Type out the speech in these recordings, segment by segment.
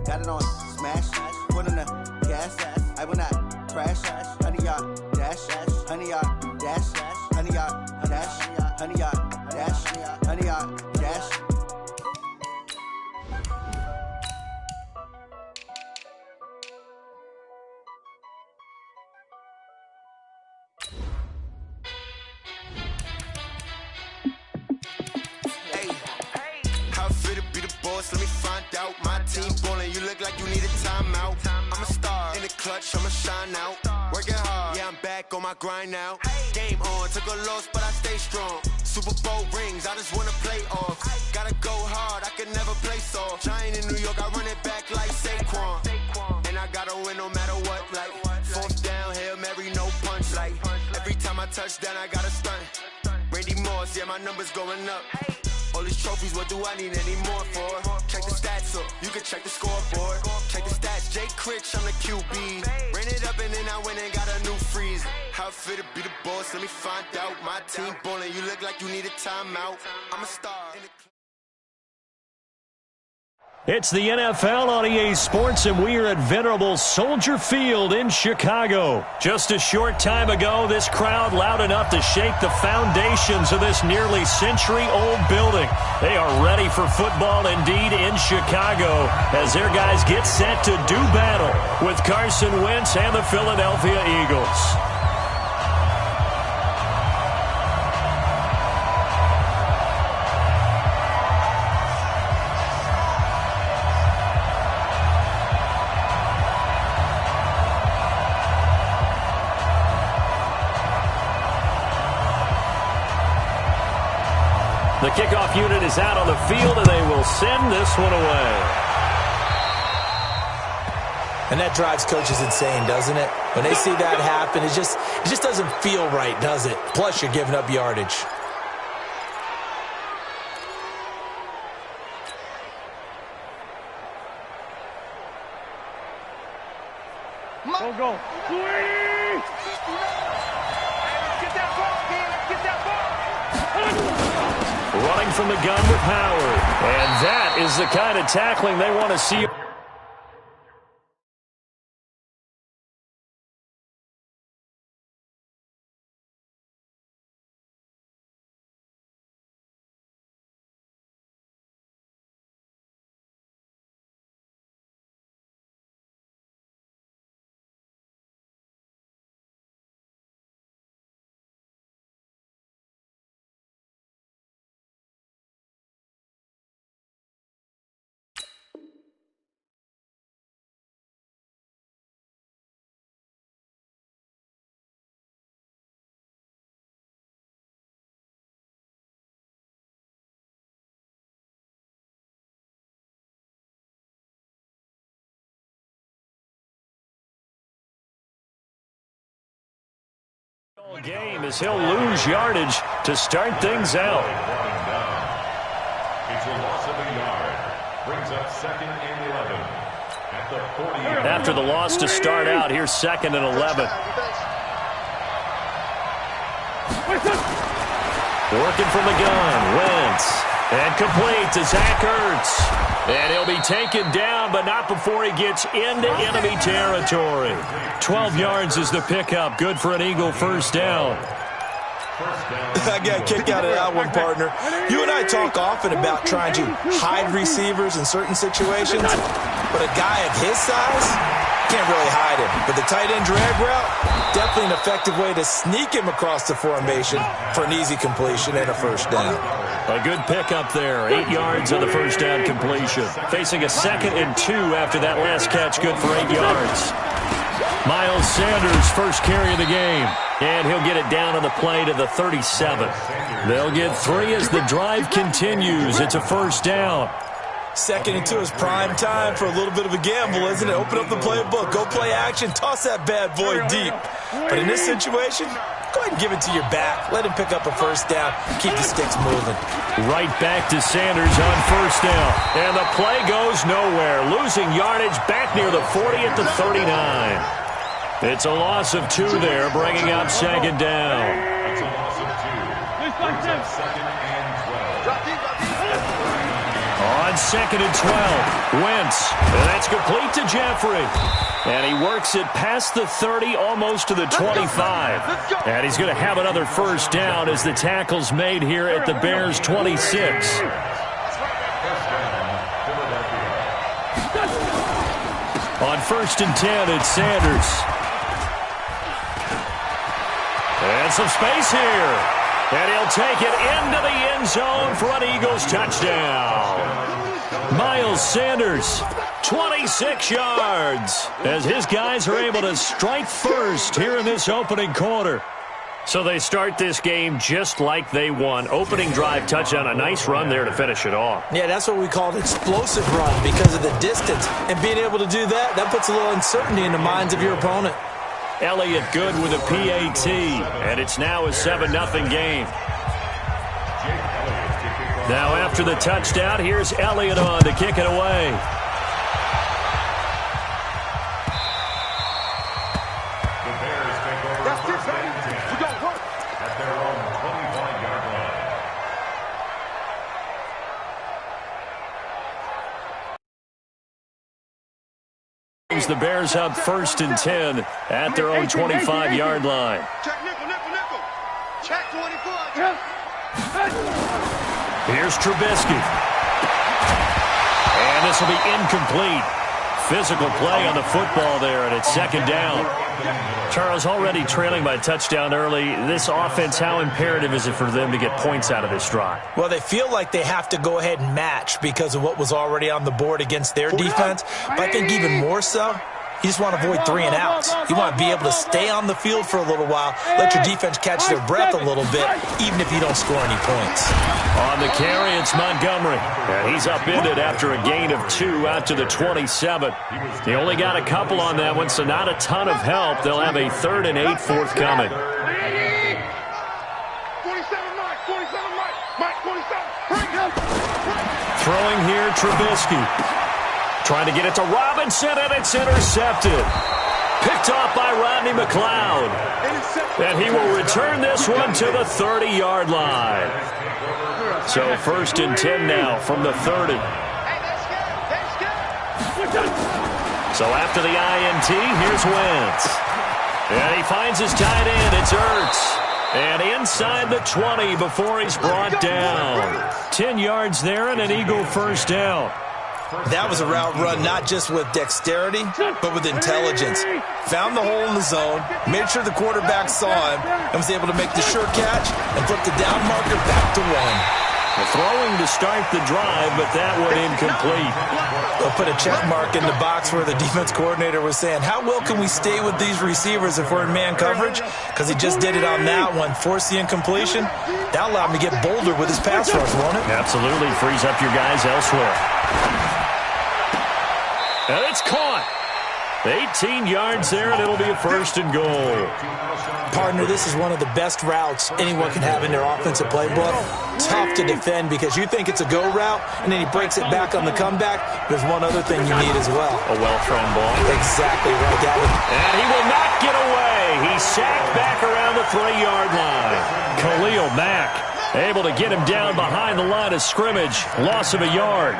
got it on smash, put on the gas, I will not crash, 100-yard dash, 100-yard dash, 100-yard dash, 100-yard dash, 100-yard dash. Let me find out. My team ballin', you look like you need a timeout. I'm a star in the clutch, I'ma shine out. Working hard, yeah, I'm back on my grind now. Game on, took a loss, but I stay strong. Super Bowl rings, I just wanna play off. Gotta go hard, I can never play soft. Giant in New York, I run it back like Saquon. And I gotta win no matter what, like fourth down, Hail Mary, no punch. Like every time I touch down, I gotta stunt. Randy Moss, yeah, my numbers going up. All these trophies, what do I need any more for? Check the stats up, you can check the scoreboard. Check the stats, Jay Critch, I'm the QB. Ran it up and then I went and got a new freeze. How it fit to be the boss, let me find out. My team ballin', you look like you need a timeout. I'm a star. It's the NFL on EA Sports, and we are at venerable Soldier Field in Chicago. Just a short time ago, this crowd loud enough to shake the foundations of this nearly century-old building. They are ready for football indeed in Chicago as their guys get set to do battle with Carson Wentz and the Philadelphia Eagles. The kickoff unit is out on the field, and they will send this one away. And that drives coaches insane, doesn't it? When they see that happen, it just doesn't feel right, does it? Plus, you're giving up yardage. Go. Get that ball, man. Get that ball. Running from the gun with Howard. And that is the kind of tackling they want to see. Game as he'll lose yardage to start things out. It's a loss of a yard. Brings up 2nd and 11 at the 40. After the loss to start out, here's 2nd and 11. Working from the gun, Wentz. And complete to Zach Ertz. And he'll be taken down, but not before he gets into enemy territory. 12 yards is the pickup. Good for an Eagle first down. I got a kick out of that one, partner. You and I talk often about trying to hide receivers in certain situations, but a guy of his size can't really hide him. But the tight end drag route, definitely an effective way to sneak him across the formation for an easy completion and a first down. A good pickup there. 8 yards on the first down completion. Facing a 2nd and 2 after that last catch. Good for 8 yards. Miles Sanders, first carry of the game. And he'll get it down on the play to the 37. They'll get 3 as the drive continues. It's a first down. 2nd and 2 is prime time for a little bit of a gamble, isn't it? Open up the playbook, go play action, toss that bad boy deep. But in this situation, go ahead and give it to your back. Let him pick up a first down. Keep the sticks moving. Right back to Sanders on first down. And the play goes nowhere. Losing yardage back near the 40 at the 39. It's a loss of 2 there, bringing up 2nd down. It's a loss of 2. Brings up 2nd and 12. On On 2nd and 12, Wentz. And that's complete to Jeffrey. And he works it past the 30, almost to the 25. And he's going to have another first down as the tackle's made here at the Bears' 26. On 1st and 10, it's Sanders. And some space here. And he'll take it into the end zone for an Eagles touchdown. Miles Sanders, 26 yards, as his guys are able to strike first here in this opening quarter. So they start this game just like they won. Opening drive touchdown, a nice run there to finish it off. Yeah, that's what we call an explosive run because of the distance. And being able to do that, that puts a little uncertainty in the minds of your opponent. Elliott good with a PAT, and it's now a 7-0 game. Now after the touchdown, here's Elliott on to kick it away. The Bears take over first and 10 at their own 25-yard line. The Bears up 1st and 10 at their own 25-yard line. Check nickel, nickel, nickel. Check 24. Here's Trubisky. And this will be incomplete. Physical play on the football there, and it's 2nd down. Charles, already trailing by a touchdown early. This offense, how imperative is it for them to get points out of this drive? Well, they feel like they have to go ahead and match because of what was already on the board against their defense. But I think even more so, you just want to avoid 3 and outs. You want to be able to stay on the field for a little while, let your defense catch their breath a little bit, even if you don't score any points. On the carry, it's Montgomery. And he's upended after a gain of 2 out to the 27. He only got a couple on that one, so not a ton of help. They'll have a 3rd and 8 forthcoming. 47 Mike, 47 Mike, 47. Throwing here, Trubisky. Trying to get it to Robinson, and it's intercepted. Picked off by Rodney McLeod. And he will return this one to the 30-yard line. So 1st and 10 now from the 30. So after the INT, here's Wentz. And he finds his tight end. It's Ertz. And inside the 20 before he's brought down. 10 yards there and an Eagle first down. That was a route run not just with dexterity, but with intelligence. Found the hole in the zone, made sure the quarterback saw him, and was able to make the sure catch and flip the down marker back to 1. Throwing to start the drive, but that one incomplete. They'll put a check mark in the box where the defense coordinator was saying, how well can we stay with these receivers if we're in man coverage? Because he just did it on that one, forced the incompletion. That allowed him to get bolder with his pass rush, won't it? Absolutely, frees up your guys elsewhere. And it's caught. 18 yards there, and it'll be a 1st and goal. Partner, this is one of the best routes anyone can have in their offensive playbook. Tough to defend because you think it's a go route, and then he breaks it back on the comeback. There's one other thing you need as well. A well-thrown ball. Exactly right, Gavin. And he will not get away. He's sacked back around the 3-yard line. Khalil Mack able to get him down behind the line of scrimmage. Loss of a yard.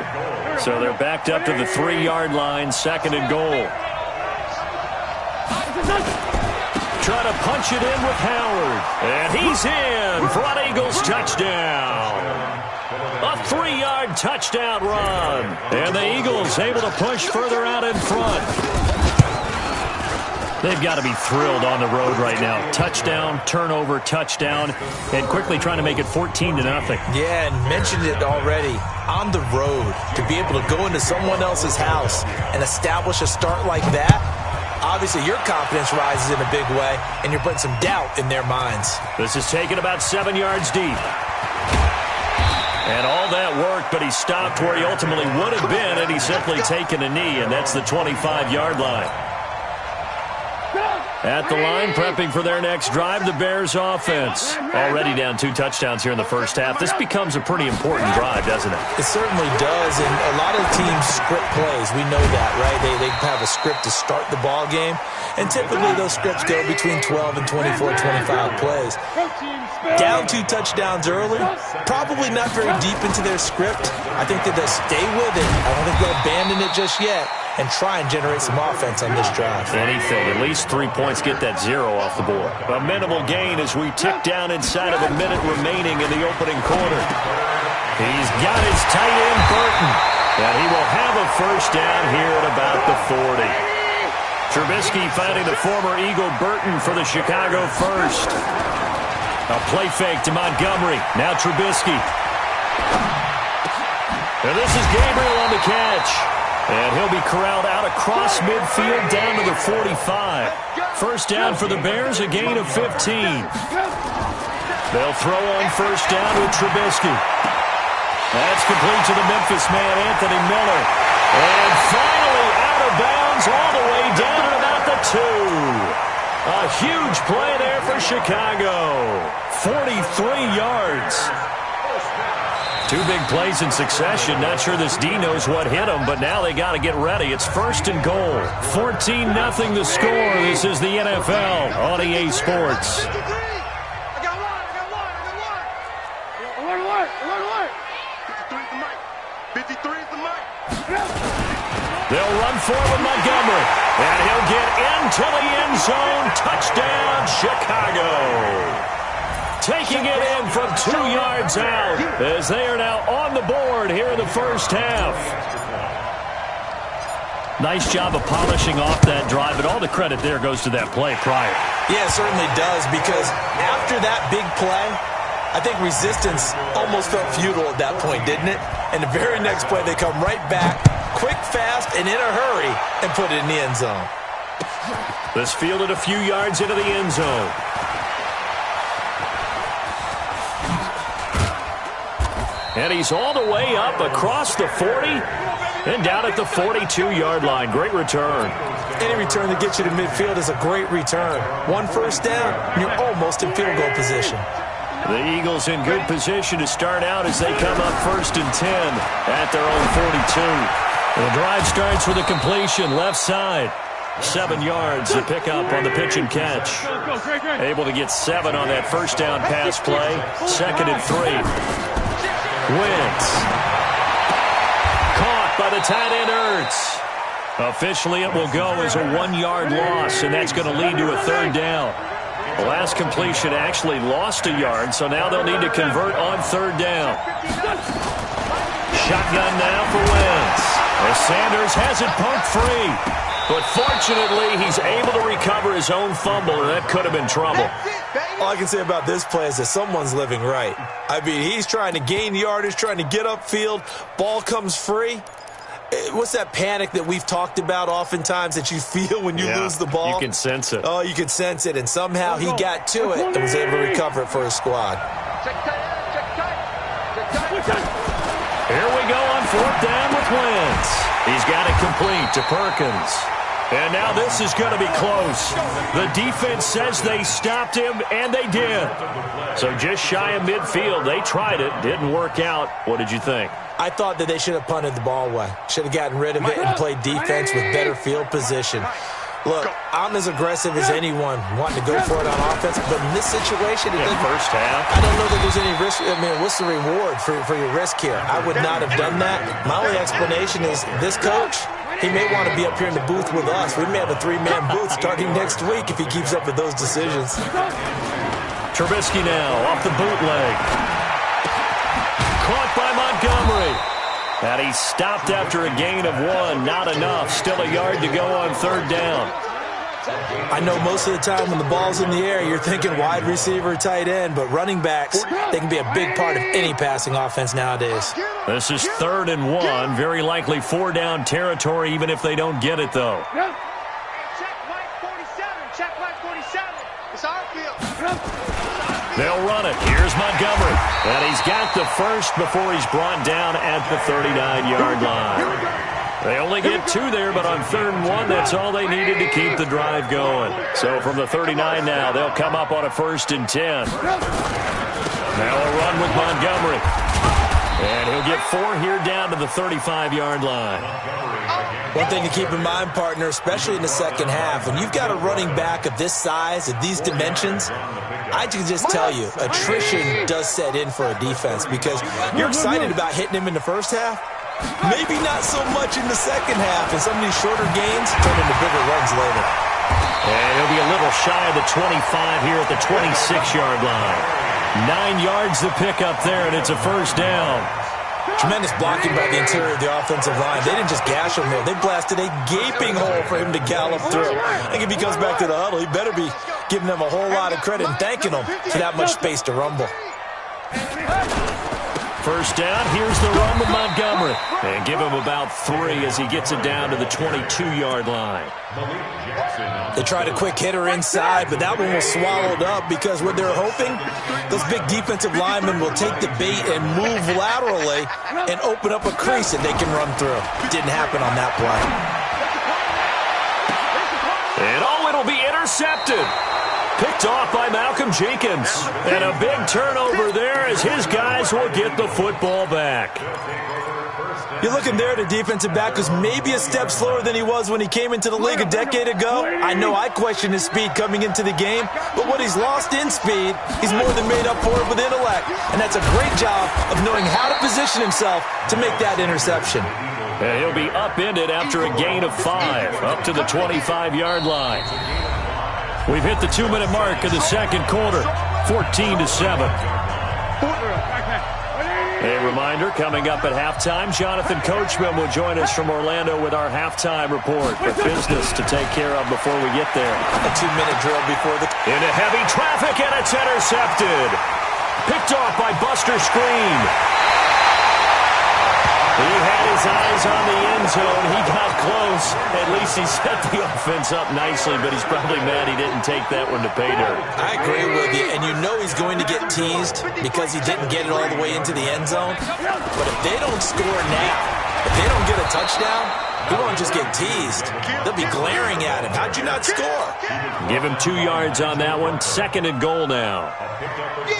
So they're backed up to the 3-yard line, 2nd and goal. Try to punch it in with Howard. And he's in for an Eagles touchdown. A 3-yard touchdown run. And the Eagles able to push further out in front. They've got to be thrilled on the road right now. Touchdown, turnover, touchdown, and quickly trying to make it 14-0. Yeah, and mentioned it already. On the road, to be able to go into someone else's house and establish a start like that, obviously your confidence rises in a big way, and you're putting some doubt in their minds. This is taken about 7 yards deep. And all that work, but he stopped where he ultimately would have been, and he's simply taken a knee, and that's the 25-yard line. at the line, prepping for their next drive. The Bears offense already down 2 touchdowns here in the first half. This becomes a pretty important drive, doesn't it? It certainly does, and a lot of teams script plays. We know that, right? They have a script to start the ball game, and typically those scripts go between 12 and 24, 25 plays. Down 2 touchdowns early, probably not very deep into their script. I think that they'll stay with it. I don't think they'll abandon it just yet and try and generate some offense on this drive. Anything, at least 3 points, get that 0 off the board. A minimal gain as we tick down inside of a minute remaining in the opening quarter. He's got his tight end, Burton, and he will have a first down here at about the 40. Trubisky finding the former Eagle Burton for the Chicago first. A play fake to Montgomery. Now Trubisky. And this is Gabriel on the catch. And he'll be corralled out across midfield down to the 45. First down for the Bears, a gain of 15. They'll throw on first down with Trubisky. That's complete to the Memphis man, Anthony Miller. And finally out of bounds all the way down at about the 2. A huge play there for Chicago. 43 yards. 2 big plays in succession. Not sure this D knows what hit him, but now they got to get ready. It's first and goal. 14-0 the score. This is the NFL on EA Sports. They'll run forward Montgomery, and he'll get into the end zone. Touchdown, Chicago. Taking it in from 2 yards out as they are now on the board here in the first half. Nice job of polishing off that drive, but all the credit there goes to that play prior. Yeah, it certainly does, because after that big play, I think resistance almost felt futile at that point, didn't it? And the very next play, they come right back, quick, fast, and in a hurry, and put it in the end zone. This fielded a few yards into the end zone. And he's all the way up across the 40 and down at the 42-yard line. Great return. Any return that gets you to midfield is a great return. 1 first down, and you're almost in field goal position. The Eagles in good position to start out as they come up first and 10 at their own 42. The drive starts with a completion left side. 7 yards to pick up on the pitch and catch. Able to get 7 on that first down pass play. 2nd and 3. Wentz. Caught by the tight end Ertz. Officially, it will go as a 1-yard loss, and that's going to lead to a 3rd down. The last completion actually lost a yard, so now they'll need to convert on 3rd down. Shotgun now for Wentz. As Sanders has it pumped free. But fortunately, he's able to recover his own fumble, and that could have been trouble. All I can say about this play is that someone's living right. I mean, he's trying to gain yardage, trying to get upfield. Ball comes free. What's that panic that we've talked about oftentimes that you feel when you lose the ball? You can sense it. Oh, you can sense it. And somehow he got to it and was able to recover it for his squad. Here we go on 4th down with Wentz. He's got it complete to Perkins. And now this is going to be close. The defense says they stopped him, and they did. So just shy of midfield. They tried it. Didn't work out. What did you think? I thought that they should have punted the ball away. Should have gotten rid of it and played defense with better field position. Look, I'm as aggressive as anyone wanting to go for it on offense, but in this situation, first half, I don't know that there's any risk. I mean, what's the reward for your risk here? I would not have done that. My only explanation is this coach, he may want to be up here in the booth with us. We may have a 3-man booth starting next week if he keeps up with those decisions. Trubisky now off the bootleg. Caught by Montgomery. And he stopped after a gain of 1. Not enough. Still a yard to go on 3rd down. I know most of the time when the ball's in the air, you're thinking wide receiver, tight end, but running backs, they can be a big part of any passing offense nowadays. This is 3rd and 1. Very likely 4-down territory, even if they don't get it, though. Check Mike 47. Check Mike 47. It's our field. They'll run it. Here's Montgomery. And he's got the first before he's brought down at the 39-yard line. They only get 2 there, but on 3rd and 1, that's all they needed to keep the drive going. So from the 39 now, they'll come up on a 1st and 10. Now a run with Montgomery. And he'll get 4 here down to the 35-yard line. One thing to keep in mind, partner, especially in the second half, when you've got a running back of this size, of these dimensions, I can just tell you, attrition does set in for a defense because you're excited about hitting him in the first half. Maybe not so much in the second half, and some of these shorter gains turn into bigger runs later. And he'll be a little shy of the 25 here at the 26-yard line. 9 yards to pick up there, and it's a 1st down. Tremendous blocking by the interior of the offensive line. They didn't just gash him there. They blasted a gaping hole for him to gallop through. I think if he comes back to the huddle, he better be giving them a whole lot of credit and thanking them for that much space to rumble. 1st down, here's the run with Montgomery. And give him about 3 as he gets it down to the 22-yard line. They tried a quick hitter inside, but that one was swallowed up because what they're hoping, those big defensive linemen will take the bait and move laterally and open up a crease that they can run through. Didn't happen on that play. And it'll be intercepted. Picked off by Malcolm Jenkins. And a big turnover there as his guys will get the football back. You're looking there at a defensive back who's maybe a step slower than he was when he came into the league a decade ago. I know I questioned his speed coming into the game, but what he's lost in speed, he's more than made up for it with intellect. And that's a great job of knowing how to position himself to make that interception. And he'll be upended after a gain of 5, up to the 25-yard line. We've hit the 2-minute mark of the second quarter, 14-7. A reminder, coming up at halftime, Jonathan Coachman will join us from Orlando with our halftime report. But business to take care of before we get there. A 2-minute drill before the... Into heavy traffic, and it's intercepted. Picked off by Buster Screen. He had his eyes on the end zone. He got close. At least he set the offense up nicely, but he's probably mad he didn't take that one to pay dirt. I agree with you, and you know he's going to get teased because he didn't get it all the way into the end zone. But if they don't score now, if they don't get a touchdown, he won't just get teased. They'll be glaring at him. How'd you not score? Give him 2 yards on that one. 2nd and goal now.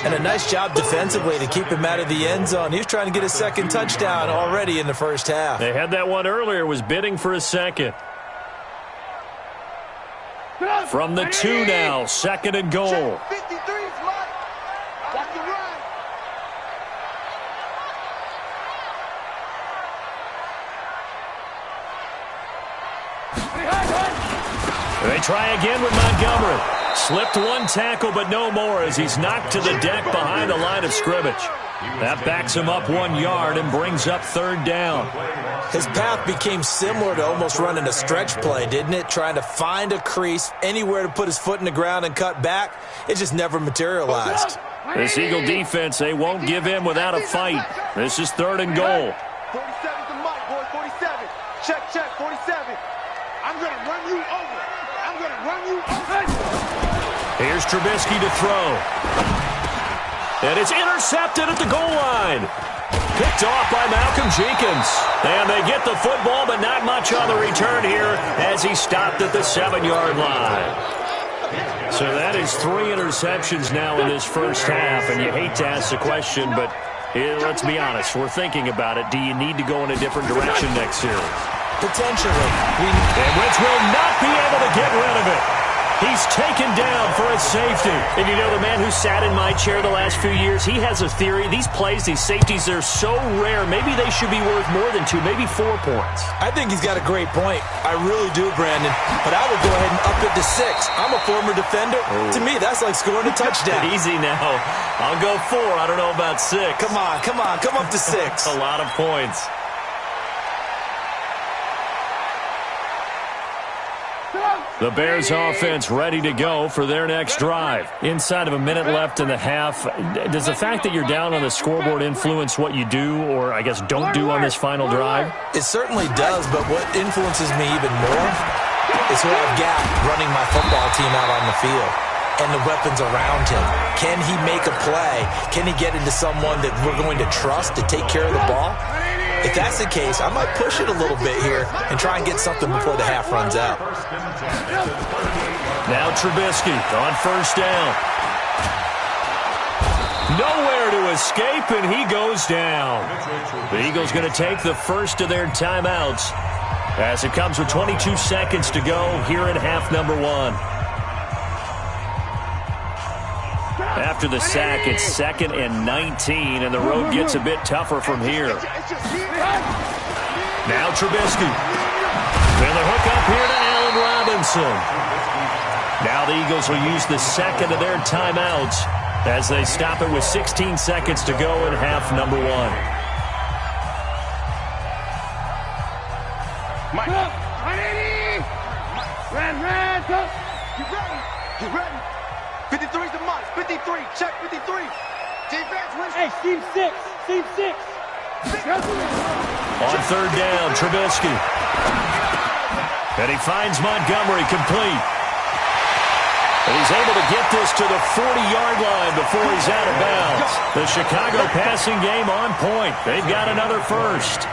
And a nice job defensively to keep him out of the end zone. He was trying to get a 2nd touchdown already in the first half. They had that one earlier, was bidding for a 2nd. From the 2 now, 2nd and goal. They try again with Montgomery. Slipped one tackle, but no more as he's knocked to the deck behind the line of scrimmage. That backs him up 1 yard and brings up 3rd down. His path became similar to almost running a stretch play, didn't it? Trying to find a crease, anywhere to put his foot in the ground and cut back. It just never materialized. This Eagle defense, they won't give in without a fight. This is 3rd and goal. 47's the mic, boy, 47. Check, 47. I'm going to run you over. I'm going to run you over. Here's Trubisky to throw. And it's intercepted at the goal line. Picked off by Malcolm Jenkins. And they get the football, but not much on the return here as he stopped at the 7-yard line. So that is 3 interceptions now in this first half. And you hate to ask the question, but let's be honest. We're thinking about it. Do you need to go in a different direction next series? Potentially. And Wentz will not be able to get rid of it. He's taken down for a safety. And you know, the man who sat in my chair the last few years, he has a theory. These plays, these safeties, they're so rare. Maybe they should be worth more than 2, maybe 4 points. I think he's got a great point. I really do, Brandon. But I would go ahead and up it to 6. I'm a former defender. To me, that's like scoring a touchdown. Easy now. I'll go 4. I don't know about 6. Come on. Come up to 6. A lot of points. The Bears offense ready to go for their next drive. Inside of a minute left in the half, does the fact that you're down on the scoreboard influence what you do, or I guess don't do on this final drive? It certainly does, but what influences me even more is who I've got running my football team out on the field and the weapons around him. Can he make a play? Can he get into someone that we're going to trust to take care of the ball? If that's the case, I might push it a little bit here and try and get something before the half runs out. Now Trubisky on first down. Nowhere to escape, and he goes down. The Eagles going to take the first of their timeouts as it comes with 22 seconds to go here in half number one. After the sack, it's 2nd and 19, and the road gets a bit tougher from here. Now Trubisky. And the hook up here to Allen Robinson. Now the Eagles will use the second of their timeouts as they stop it with 16 seconds to go in half number one. Get ready. 53's the mark. 53. Check 53. Defense wins. Hey, team 6. Team 6. On third down, Trubisky. And he finds Montgomery complete. And he's able to get this to the 40-yard line before he's out of bounds. The Chicago passing game on point. They've got another first.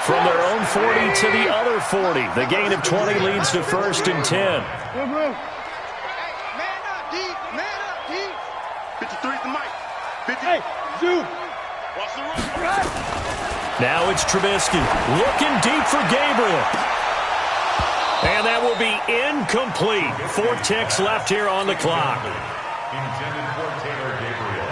From their own 40 to the other 40. The gain of 20 leads to 1st and 10. Man up, D. Man up, D. 53's the mic. 50. Hey, Zoom. Watch the run. Now it's Trubisky. Looking deep for Gabriel. And that will be incomplete. 4 ticks left here on the clock. Intended for Taylor Gabriel.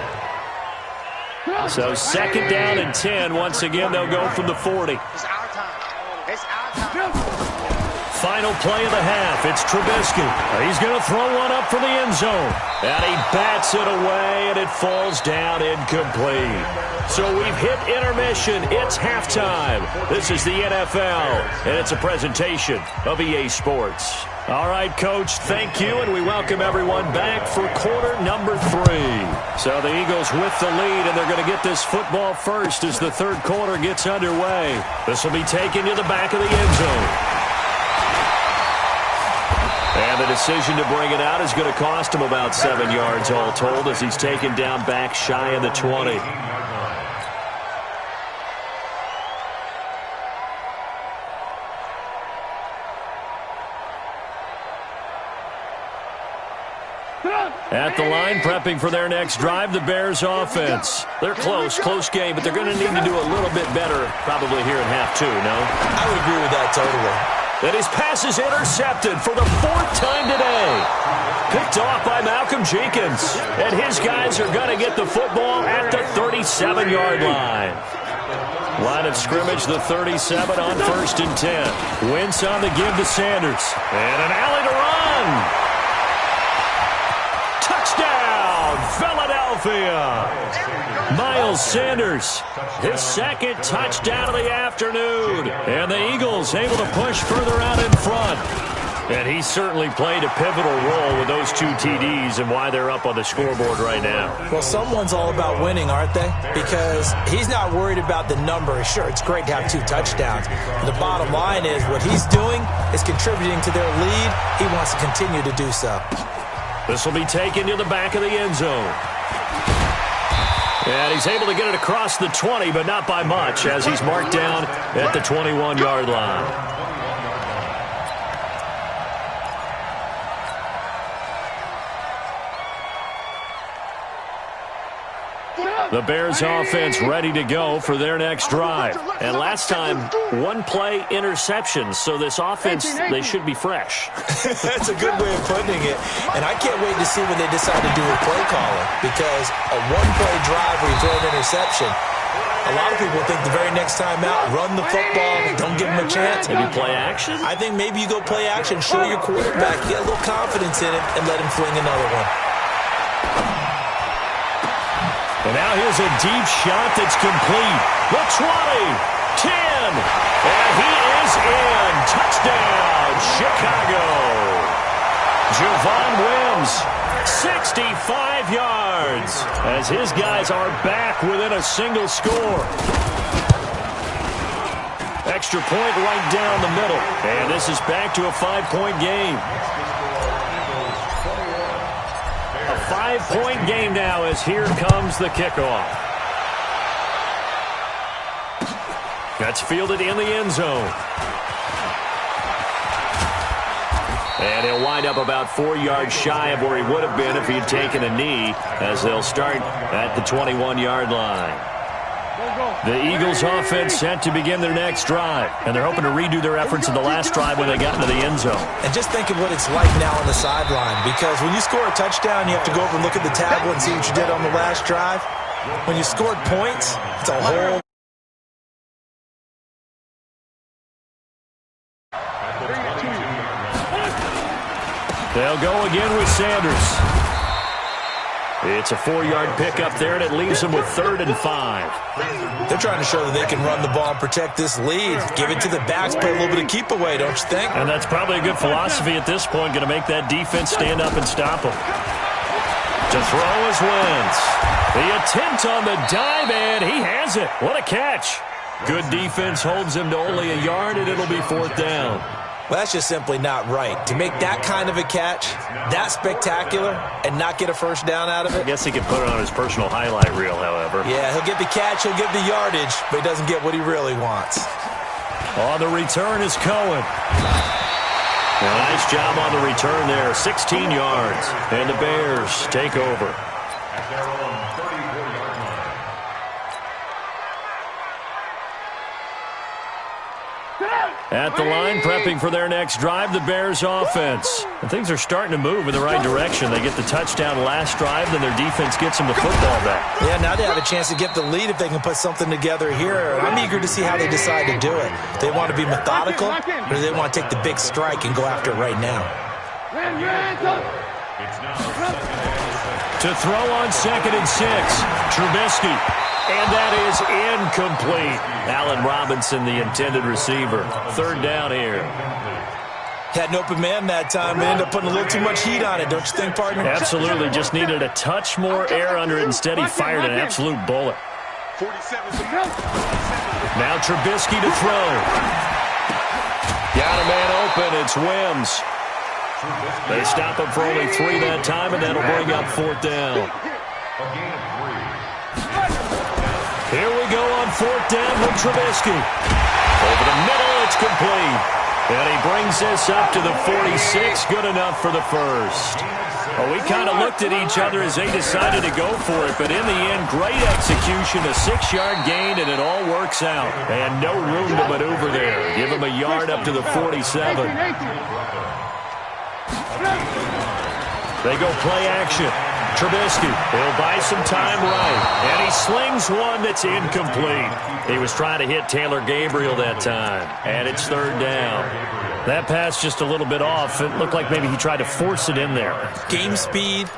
So 2nd down and 10. Once again, they'll go from the 40. It's our time. It's our time. Final play of the half. It's Trubisky. He's going to throw one up for the end zone. And he bats it away, and it falls down incomplete. So we've hit intermission. It's halftime. This is the NFL, and it's a presentation of EA Sports. All right, Coach, thank you, and we welcome everyone back for quarter number 3. So the Eagles with the lead, and they're going to get this football first as the third quarter gets underway. This will be taken to the back of the end zone. And the decision to bring it out is going to cost him about 7 yards all told as he's taken down back shy of the 20. At the line, prepping for their next drive, the Bears offense. They're close game, but they're going to need to do a little bit better probably here in half 2, no? I would agree with that totally. And his pass is intercepted for the 4th time today. Picked off by Malcolm Jenkins. And his guys are going to get the football at the 37-yard line. Line of scrimmage, the 37 on 1st and 10. Wentz on the give to Sanders. And an alley to run. Touchdown, Philadelphia. Miles Sanders, his 2nd touchdown of the afternoon. And the Eagles able to push further out in front. And he certainly played a pivotal role with those 2 TDs and why they're up on the scoreboard right now. Well, someone's all about winning, aren't they? Because he's not worried about the number. Sure, it's great to have 2 touchdowns. But the bottom line is what he's doing is contributing to their lead. He wants to continue to do so. This will be taken to the back of the end zone. And he's able to get it across the 20, but not by much, as he's marked down at the 21-yard line. The Bears offense ready to go for their next drive. And last time, 1-play interception. So this offense, they should be fresh. That's a good way of putting it. And I can't wait to see when they decide to do a play calling. Because a 1-play drive where you throw an interception, a lot of people think the very next time out, run the football, don't give them a chance. Maybe play action? I think maybe you go play action, show your quarterback, get a little confidence in it, and let him fling another one. And now here's a deep shot that's complete. The 20, 10, and he is in. Touchdown, Chicago. Javon Wims, 65 yards, as his guys are back within a single score. Extra point right down the middle. And this is back to a 5-point game. A 5-point game now as here comes the kickoff. That's fielded in the end zone. And he'll wind up about 4 yards shy of where he would have been if he had taken a knee, as they'll start at the 21-yard line. The Eagles offense set to begin their next drive, and they're hoping to redo their efforts in the last drive when they got into the end zone. And just think of what it's like now on the sideline, because when you score a touchdown, you have to go over and look at the tablet and see what you did on the last drive. When you scored points, it's a whole... They'll go again with Sanders. It's a 4-yard pickup there, and it leaves them with 3rd and 5. They're trying to show that they can run the ball and protect this lead. Give it to the backs, play a little bit of keep away, don't you think? And that's probably a good philosophy at this point, going to make that defense stand up and stop them. To throw is Wentz. The attempt on the dive, and he has it. What a catch. Good defense holds him to only a yard, and it'll be 4th down. Well, that's just simply not right. To make that kind of a catch, that spectacular, and not get a first down out of it. I guess he could put it on his personal highlight reel, however. Yeah, he'll get the catch, he'll get the yardage, but he doesn't get what he really wants. On the return is Cohen. Well, nice job on the return there. 16 yards. And the Bears take over. At their own 34-yard line. At the line, prepping for their next drive, the Bears offense. And things are starting to move in the right direction. They get the touchdown last drive, then their defense gets them the football back. Yeah, now they have a chance to get the lead if they can put something together here. I'm eager to see how they decide to do it. They want to be methodical, or do they want to take the big strike and go after it right now? To throw on 2nd and 6, Trubisky. And that is incomplete. Allen Robinson, the intended receiver. 3rd down here. Had an open man that time. They ended up putting a little too much heat on it, don't you think, partner? Absolutely. Just needed a touch more air under it. Instead, he fired an absolute bullet. 47. Now Trubisky to throw. Got a man open. It's Wims. They stop him for only 3 that time, and that'll bring up 4th down. Here we go on 4th down with Trubisky. Over the middle, it's complete. And he brings this up to the 46. Good enough for the first. Well, we kind of looked at each other as they decided to go for it. But in the end, great execution, a 6-yard gain, and it all works out. And no room to maneuver there. Give him a yard up to the 47. They go play action. Trubisky, he'll buy some time right. And he slings one that's incomplete. He was trying to hit Taylor Gabriel that time. And it's 3rd down. That pass just a little bit off. It looked like maybe he tried to force it in there. Game speed,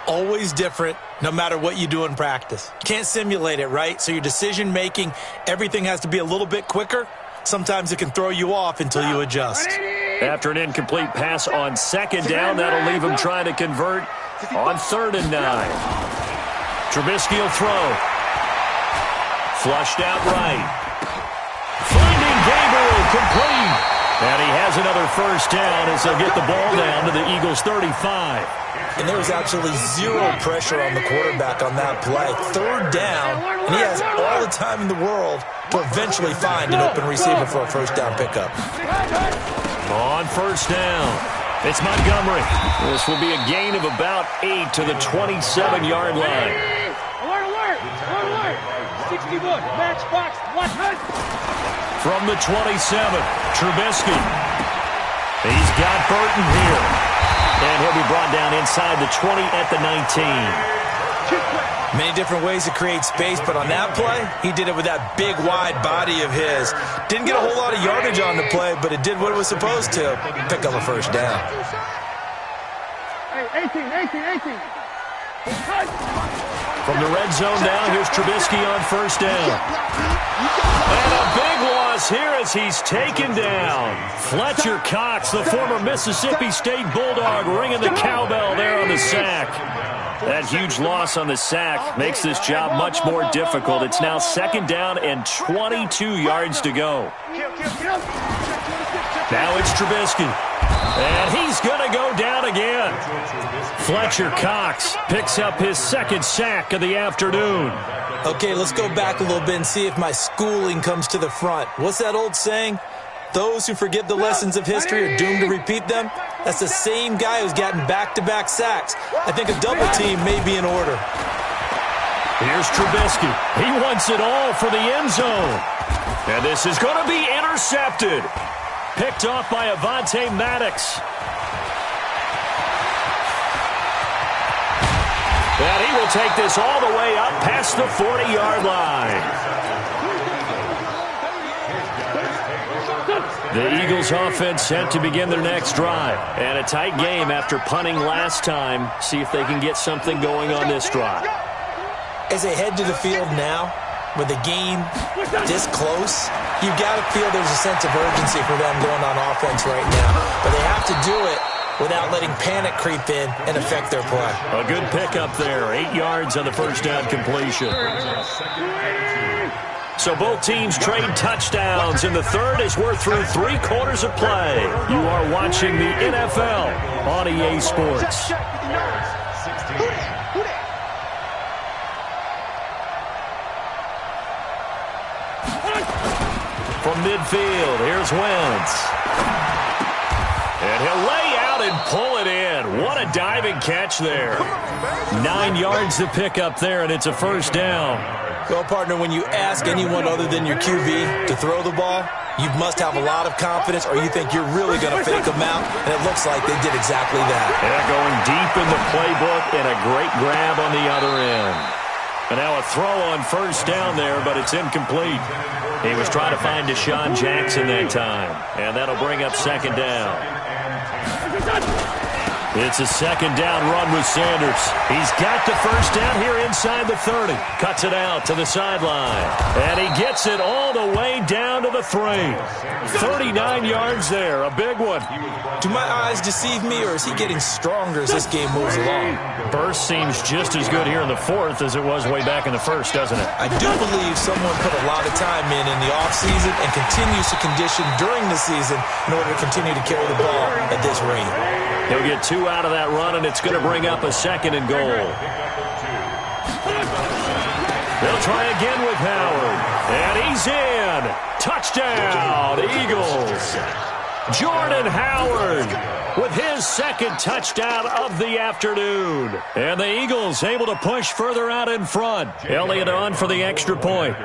always different, no matter what you do in practice. You can't simulate it, right? So your decision-making, everything has to be a little bit quicker. Sometimes it can throw you off until you adjust. After an incomplete pass on 2nd down, that'll leave him trying to convert on 3rd and 9. Trubisky will throw. Flushed out right. Finding Gabriel, complete. And he has another first down as they'll get the ball down to the Eagles' 35. And there was absolutely zero pressure on the quarterback on that play. 3rd down, and he has all the time in the world to eventually find an open receiver for a first down pickup. On 1st down, it's Montgomery. This will be a gain of about 8 to the 27-yard line. Alert, alert, alert, alert. 61, matchbox, From the 27, Trubisky. He's got Burton here. And he'll be brought down inside the 20 at the 19. Many different ways to create space, but on that play, he did it with that big, wide body of his. Didn't get a whole lot of yardage on the play, but it did what it was supposed to. Pick up a first down. Hey, 18. From the red zone down, here's Trubisky on 1st down. And a big loss here as he's taken down. Fletcher Cox, the former Mississippi State Bulldog, ringing the cowbell there on the sack. That huge loss on the sack makes this job much more difficult. It's now 2nd down and 22 yards to go. Now it's Trubisky. And he's going to go down again. Fletcher Cox picks up his second sack of the afternoon. Okay, let's go back a little bit and see if my schooling comes to the front. What's that old saying? Those who forget the lessons of history are doomed to repeat them. That's the same guy who's gotten back-to-back sacks. I think a double team may be in order. Here's Trubisky. He wants it all for the end zone. And this is going to be intercepted. Picked off by Avonte Maddox. And he will take this all the way up past the 40-yard line. The Eagles offense set to begin their next drive. And a tight game after punting last time. See if they can get something going on this drive. As they head to the field now, with the game this close, you've got to feel there's a sense of urgency for them going on offense right now. But they have to do it without letting panic creep in and affect their play. A good pickup there. 8 yards on the first down completion. So both teams trade touchdowns, and the third as we're through 3 quarters of play. You are watching the NFL on EA Sports. From midfield, here's Wentz. And he'll lay out and pull it in. What a diving catch there. 9 yards to pick up there, and it's a first down. Well, partner, when you ask anyone other than your QB to throw the ball, you must have a lot of confidence, or you think you're really going to fake them out, and it looks like they did exactly that. Yeah, going deep in the playbook, and a great grab on the other end. And now a throw on first down there, but it's incomplete. He was trying to find Deshaun Jackson that time, and that'll bring up second down. It's a second down run with Sanders. He's got the first down here inside the 30. Cuts it out to the sideline. And he gets it all the way down to the 3. 39 yards there. A big one. Do my eyes deceive me, or is he getting stronger as this game moves along? Burst seems just as good here in the 4th as it was way back in the 1st, doesn't it? I do believe someone put a lot of time in the offseason and continues to condition during the season in order to continue to carry the ball at this rate. He'll get 2 out of that run, and it's going to bring up a 2nd and goal. They'll try again with Howard. And he's in. Touchdown, Eagles. Jordan Howard with his 2nd touchdown of the afternoon. And the Eagles able to push further out in front. Elliott on for the extra point.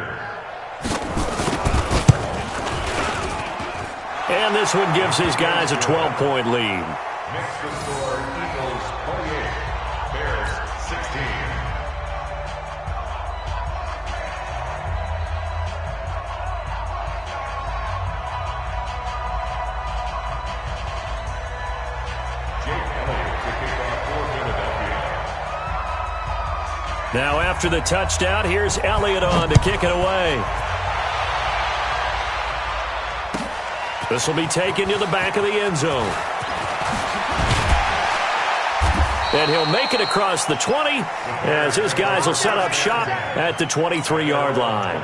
And this one gives his guys a 12-point lead. Next to score, Eagles 28, Bears 16. Jake Elliott to kick off for Philadelphia. Now after the touchdown, here's Elliott on to kick it away. This will be taken to the back of the end zone. And he'll make it across the 20 as his guys will set up shop at the 23-yard line.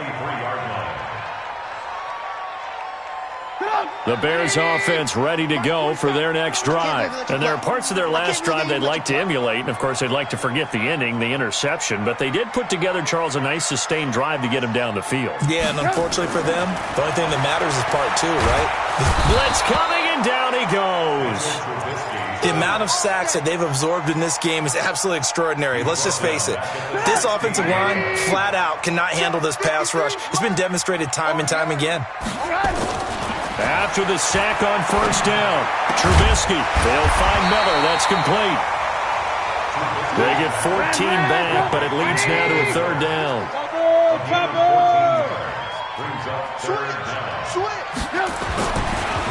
The Bears offense ready to go for their next drive. And there are parts of their last drive they'd like to emulate. And, of course, they'd like to forget the ending, the interception. But they did put together, Charles, a nice sustained drive to get him down the field. Yeah, and unfortunately for them, the only thing that matters is part 2, right? Blitz coming, and down he goes. The amount of sacks that they've absorbed in this game is absolutely extraordinary. Let's just face it. This offensive line, flat out, cannot handle this pass rush. It's been demonstrated time and time again. After the sack on first down, Trubisky, they'll find Miller. That's complete. They get 14 back, but it leads now to a 3rd down.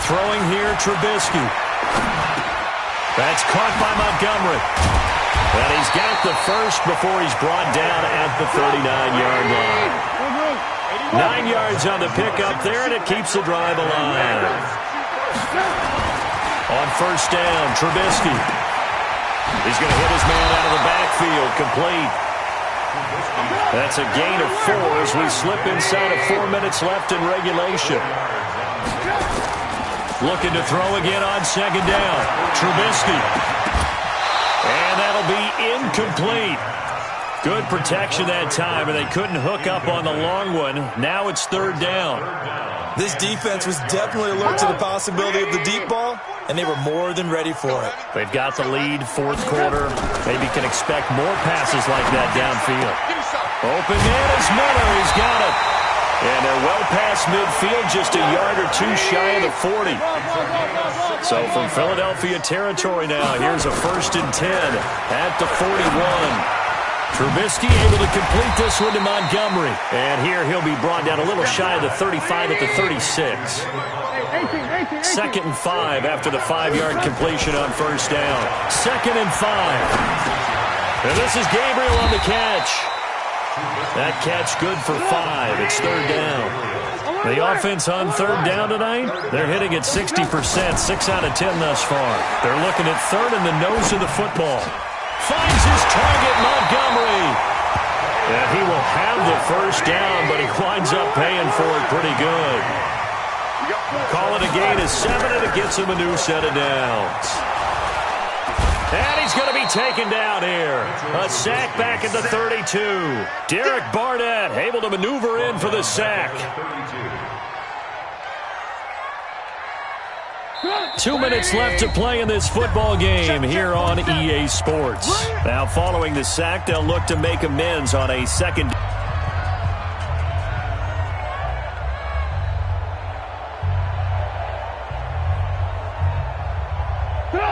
Throwing here, Trubisky. That's caught by Montgomery. And he's got the first before he's brought down at the 39-yard line. 9 yards on the pickup there, and it keeps the drive alive. On first down, Trubisky. He's going to hit his man out of the backfield, complete. That's a gain of 4 as we slip inside of 4 minutes left in regulation. Looking to throw again on second down. Trubisky. And that'll be incomplete. Good protection that time, and they couldn't hook up on the long one. Now it's third down. This defense was definitely alert to the possibility of the deep ball, and they were more than ready for it. They've got the lead, fourth quarter. Maybe can expect more passes like that downfield. Open man is Miller. He's got it. And they're well past midfield, just a yard or two shy of the 40. So from Philadelphia territory now, here's a 1st and 10 at the 41. Trubisky able to complete this one to Montgomery. And here he'll be brought down a little shy of the 35 at the 36. 2nd and 5 after the 5-yard completion on first down. 2nd and 5. And this is Gabriel on the catch. That catch good for 5. It's third down. The offense on third down tonight, they're hitting at 60%, 6 out of 10 thus far. They're looking at third in the nose of the football. Finds his target, Montgomery. And he will have the first down, but he winds up paying for it pretty good. Call it a gain of 7, and it gets him a new set of downs. And he's going to be taken down here. A sack back at the 32. Derek Barnett able to maneuver in for the sack. 2 minutes left to play in this football game here on EA Sports. Now following the sack, they'll look to make amends on a second.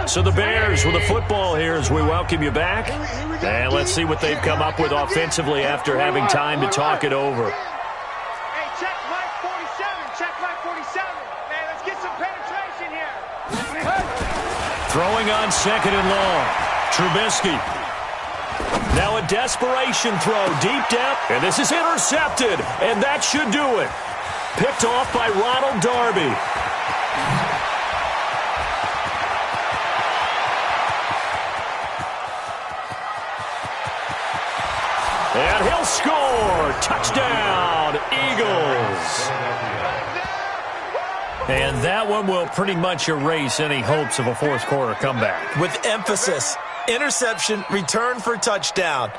So the Bears with the football here as we welcome you back. And let's see what they've come up with offensively after having time to talk it over. Hey, check Mike 47. Check Mike 47. Man, let's get some penetration here. Throwing on 2nd and long. Trubisky. Now a desperation throw deep down. And this is intercepted. And that should do it. Picked off by Ronald Darby. And he'll score. Touchdown, Eagles. And that one will pretty much erase any hopes of a fourth quarter comeback. With emphasis, interception, return for touchdown.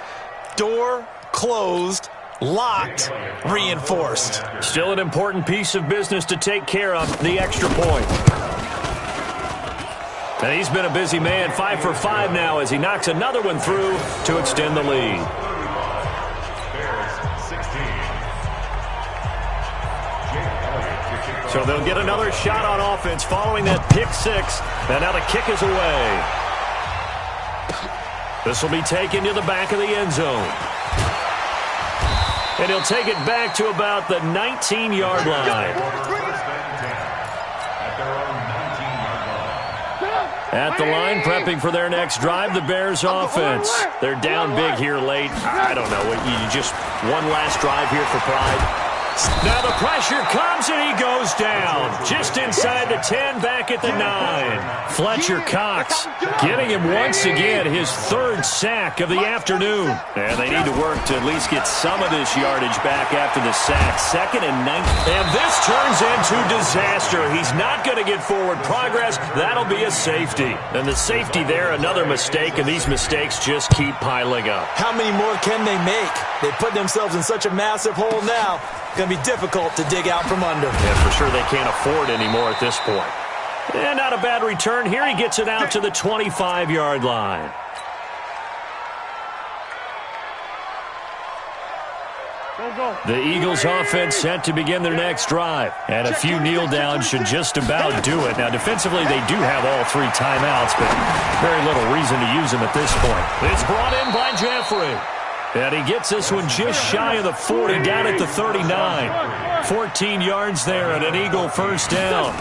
Door closed, locked, reinforced. Still an important piece of business to take care of, the extra point. And he's been a busy man, 5 for 5 now as he knocks another one through to extend the lead. So they'll get another shot on offense following that pick 6. And now the kick is away. This will be taken to the back of the end zone. And he'll take it back to about the 19-yard line. At the line, prepping for their next drive, the Bears offense. They're down big here late. I don't know. You just one last drive here for pride. Now the pressure comes and he goes down. Just inside the 10, back at the 9. Fletcher Cox getting him once again his 3rd sack of the afternoon. And they need to work to at least get some of this yardage back after the sack. 2nd and 9. And this turns into disaster. He's not going to get forward progress. That'll be a safety. And the safety there, another mistake, and these mistakes just keep piling up. How many more can they make? They put themselves in such a massive hole now. Going to be difficult to dig out from under. Yeah, for sure they can't afford anymore at this point. And not a bad return. Here he gets it out to the 25-yard line. The Eagles offense set to begin their next drive. And a few kneel downs should just about do it. Now, defensively, they do have all 3 timeouts, but very little reason to use them at this point. It's brought in by Jeffrey. And he gets this one just shy of the 40, down at the 39. 14 yards there and an Eagle first down.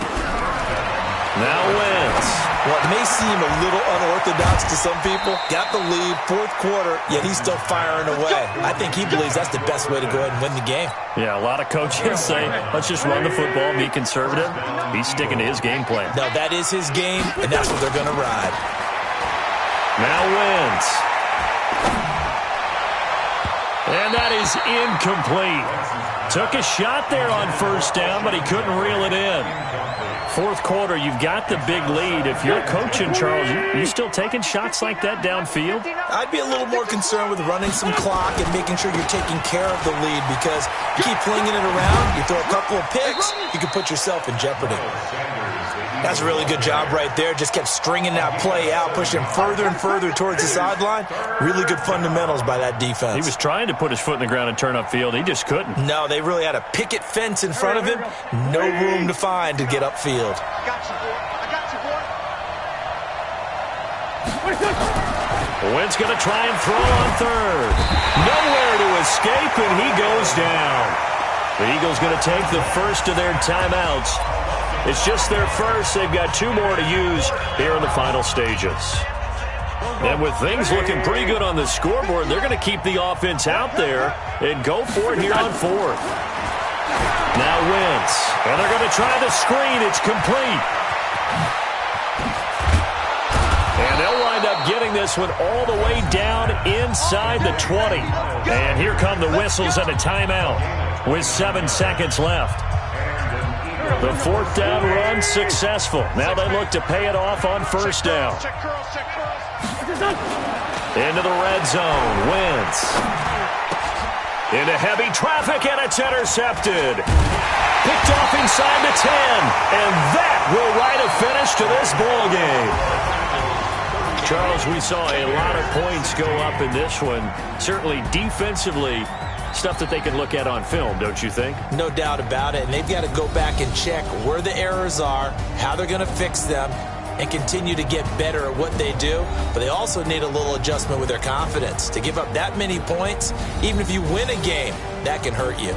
Now Wentz. Well, it may seem a little unorthodox to some people. Got the lead, 4th quarter, yet he's still firing away. I think he believes that's the best way to go ahead and win the game. Yeah, a lot of coaches say, let's just run the football, be conservative. He's sticking to his game plan. No, that is his game, and that's what they're going to ride. Now Wentz. And that is incomplete. Took a shot there on first down, but he couldn't reel it in. Fourth quarter, you've got the big lead. If you're coaching, Charles, you still taking shots like that downfield? I'd be a little more concerned with running some clock and making sure you're taking care of the lead, because you keep flinging it around, you throw a couple of picks, you can put yourself in jeopardy. That's a really good job right there. Just kept stringing that play out, pushing him further and further towards the sideline. Really good fundamentals by that defense. He was trying to put his foot in the ground and turn upfield. He just couldn't. No, they really had a picket fence in front of him. No room to find to get upfield. I got you, boy. I got you, boy. Wentz going to try and throw on third. Nowhere to escape, and he goes down. The Eagles going to take the first of their timeouts. It's just their first. They've got 2 more to use here in the final stages. And with things looking pretty good on the scoreboard, they're going to keep the offense out there and go for it here on fourth. Now Wentz. And they're going to try the screen. It's complete. And they'll wind up getting this one all the way down inside the 20. And here come the whistles and a timeout with 7 seconds left. The fourth down run successful. Now they look to pay it off on first down. Into the red zone. Wentz. Into heavy traffic, and it's intercepted. Picked off inside the 10. And that will write a finish to this ball game. Charles, we saw a lot of points go up in this one. Certainly defensively, stuff that they can look at on film, don't you think? No doubt about it. And they've got to go back and check where the errors are, how they're going to fix them, and continue to get better at what they do. But they also need a little adjustment with their confidence. To give up that many points, even if you win a game, that can hurt you.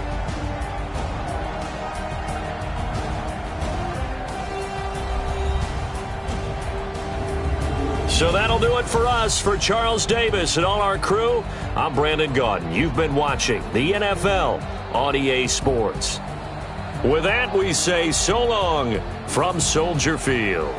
So that'll do it for us. For Charles Davis and all our crew, I'm Brandon Gaudin. You've been watching the NFL on EA Sports. With that, we say so long from Soldier Field.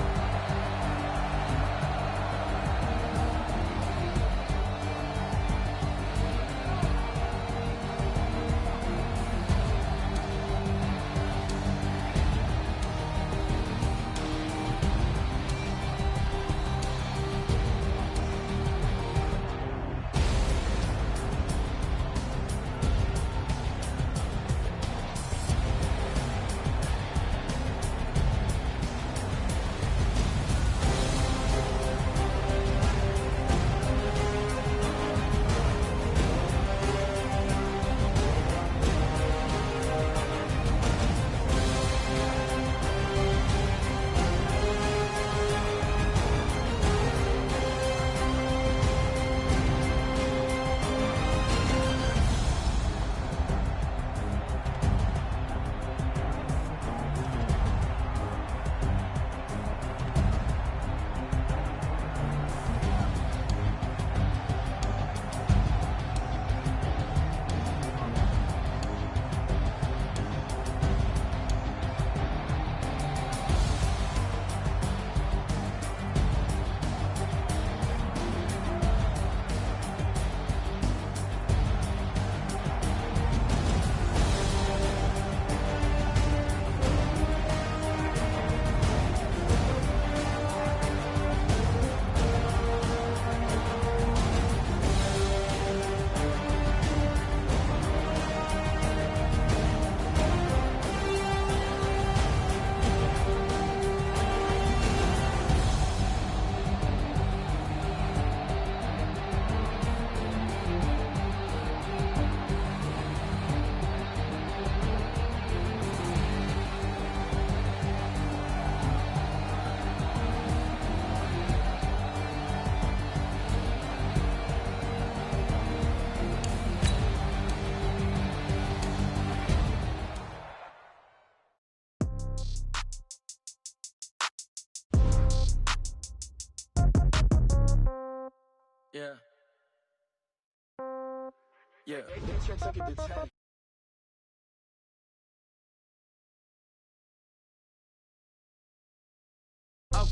Yeah.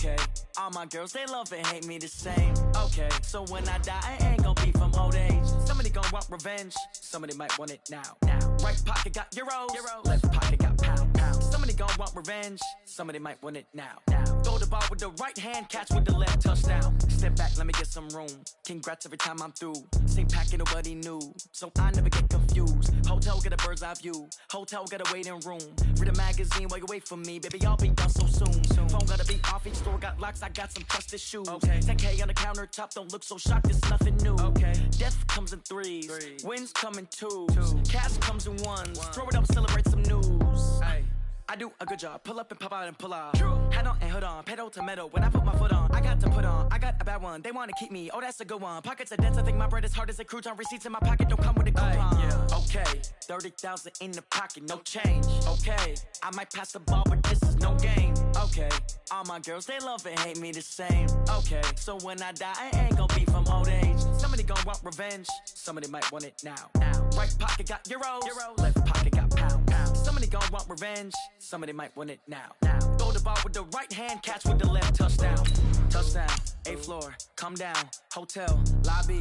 Okay, all my girls, they love and hate me the same. Okay, so when I die, I ain't gon' be from old age. Somebody gon' want revenge, somebody might want it now. Right pocket got euros, left pocket got pound. Somebody gon' want revenge, somebody might want it now. Throw the ball with the right hand, catch with the left, touchdown. Step back, let me get some room. Congrats every time I'm through. Same packet, nobody knew, so I never get confused. Hotel get a bird's eye view, hotel got a waiting room. Read a magazine while you wait for me, baby, I'll be done so soon. Phone gotta be off, each store got locks, I got some trusted shoes. 10K on the countertop, don't look so shocked, it's nothing new. Death comes in threes, wins come in twos, cash comes in ones. Throw it up, celebrate some news. I do a good job, pull up and pop out and pull out. Head on and hood on, pedal to metal. When I put my foot on, I got to put on. I got a bad one, they wanna keep me, oh that's a good one. Pockets are dense, I think my bread is hard as a crouton. Receipts in my pocket don't come with a coupon. Okay, 30,000 in the pocket, no change. Okay, I might pass the ball, but this is no game. Okay, all my girls, they love and hate me the same. Okay, so when I die, I ain't gon' be from old age. Somebody gon' want revenge, somebody might want it now. Right pocket got euros, left pocket got pound. Somebody gon' want revenge, somebody might want it now. Throw the ball with the right hand, catch with the left, touchdown. Touchdown, 8th floor, come down, hotel, lobby.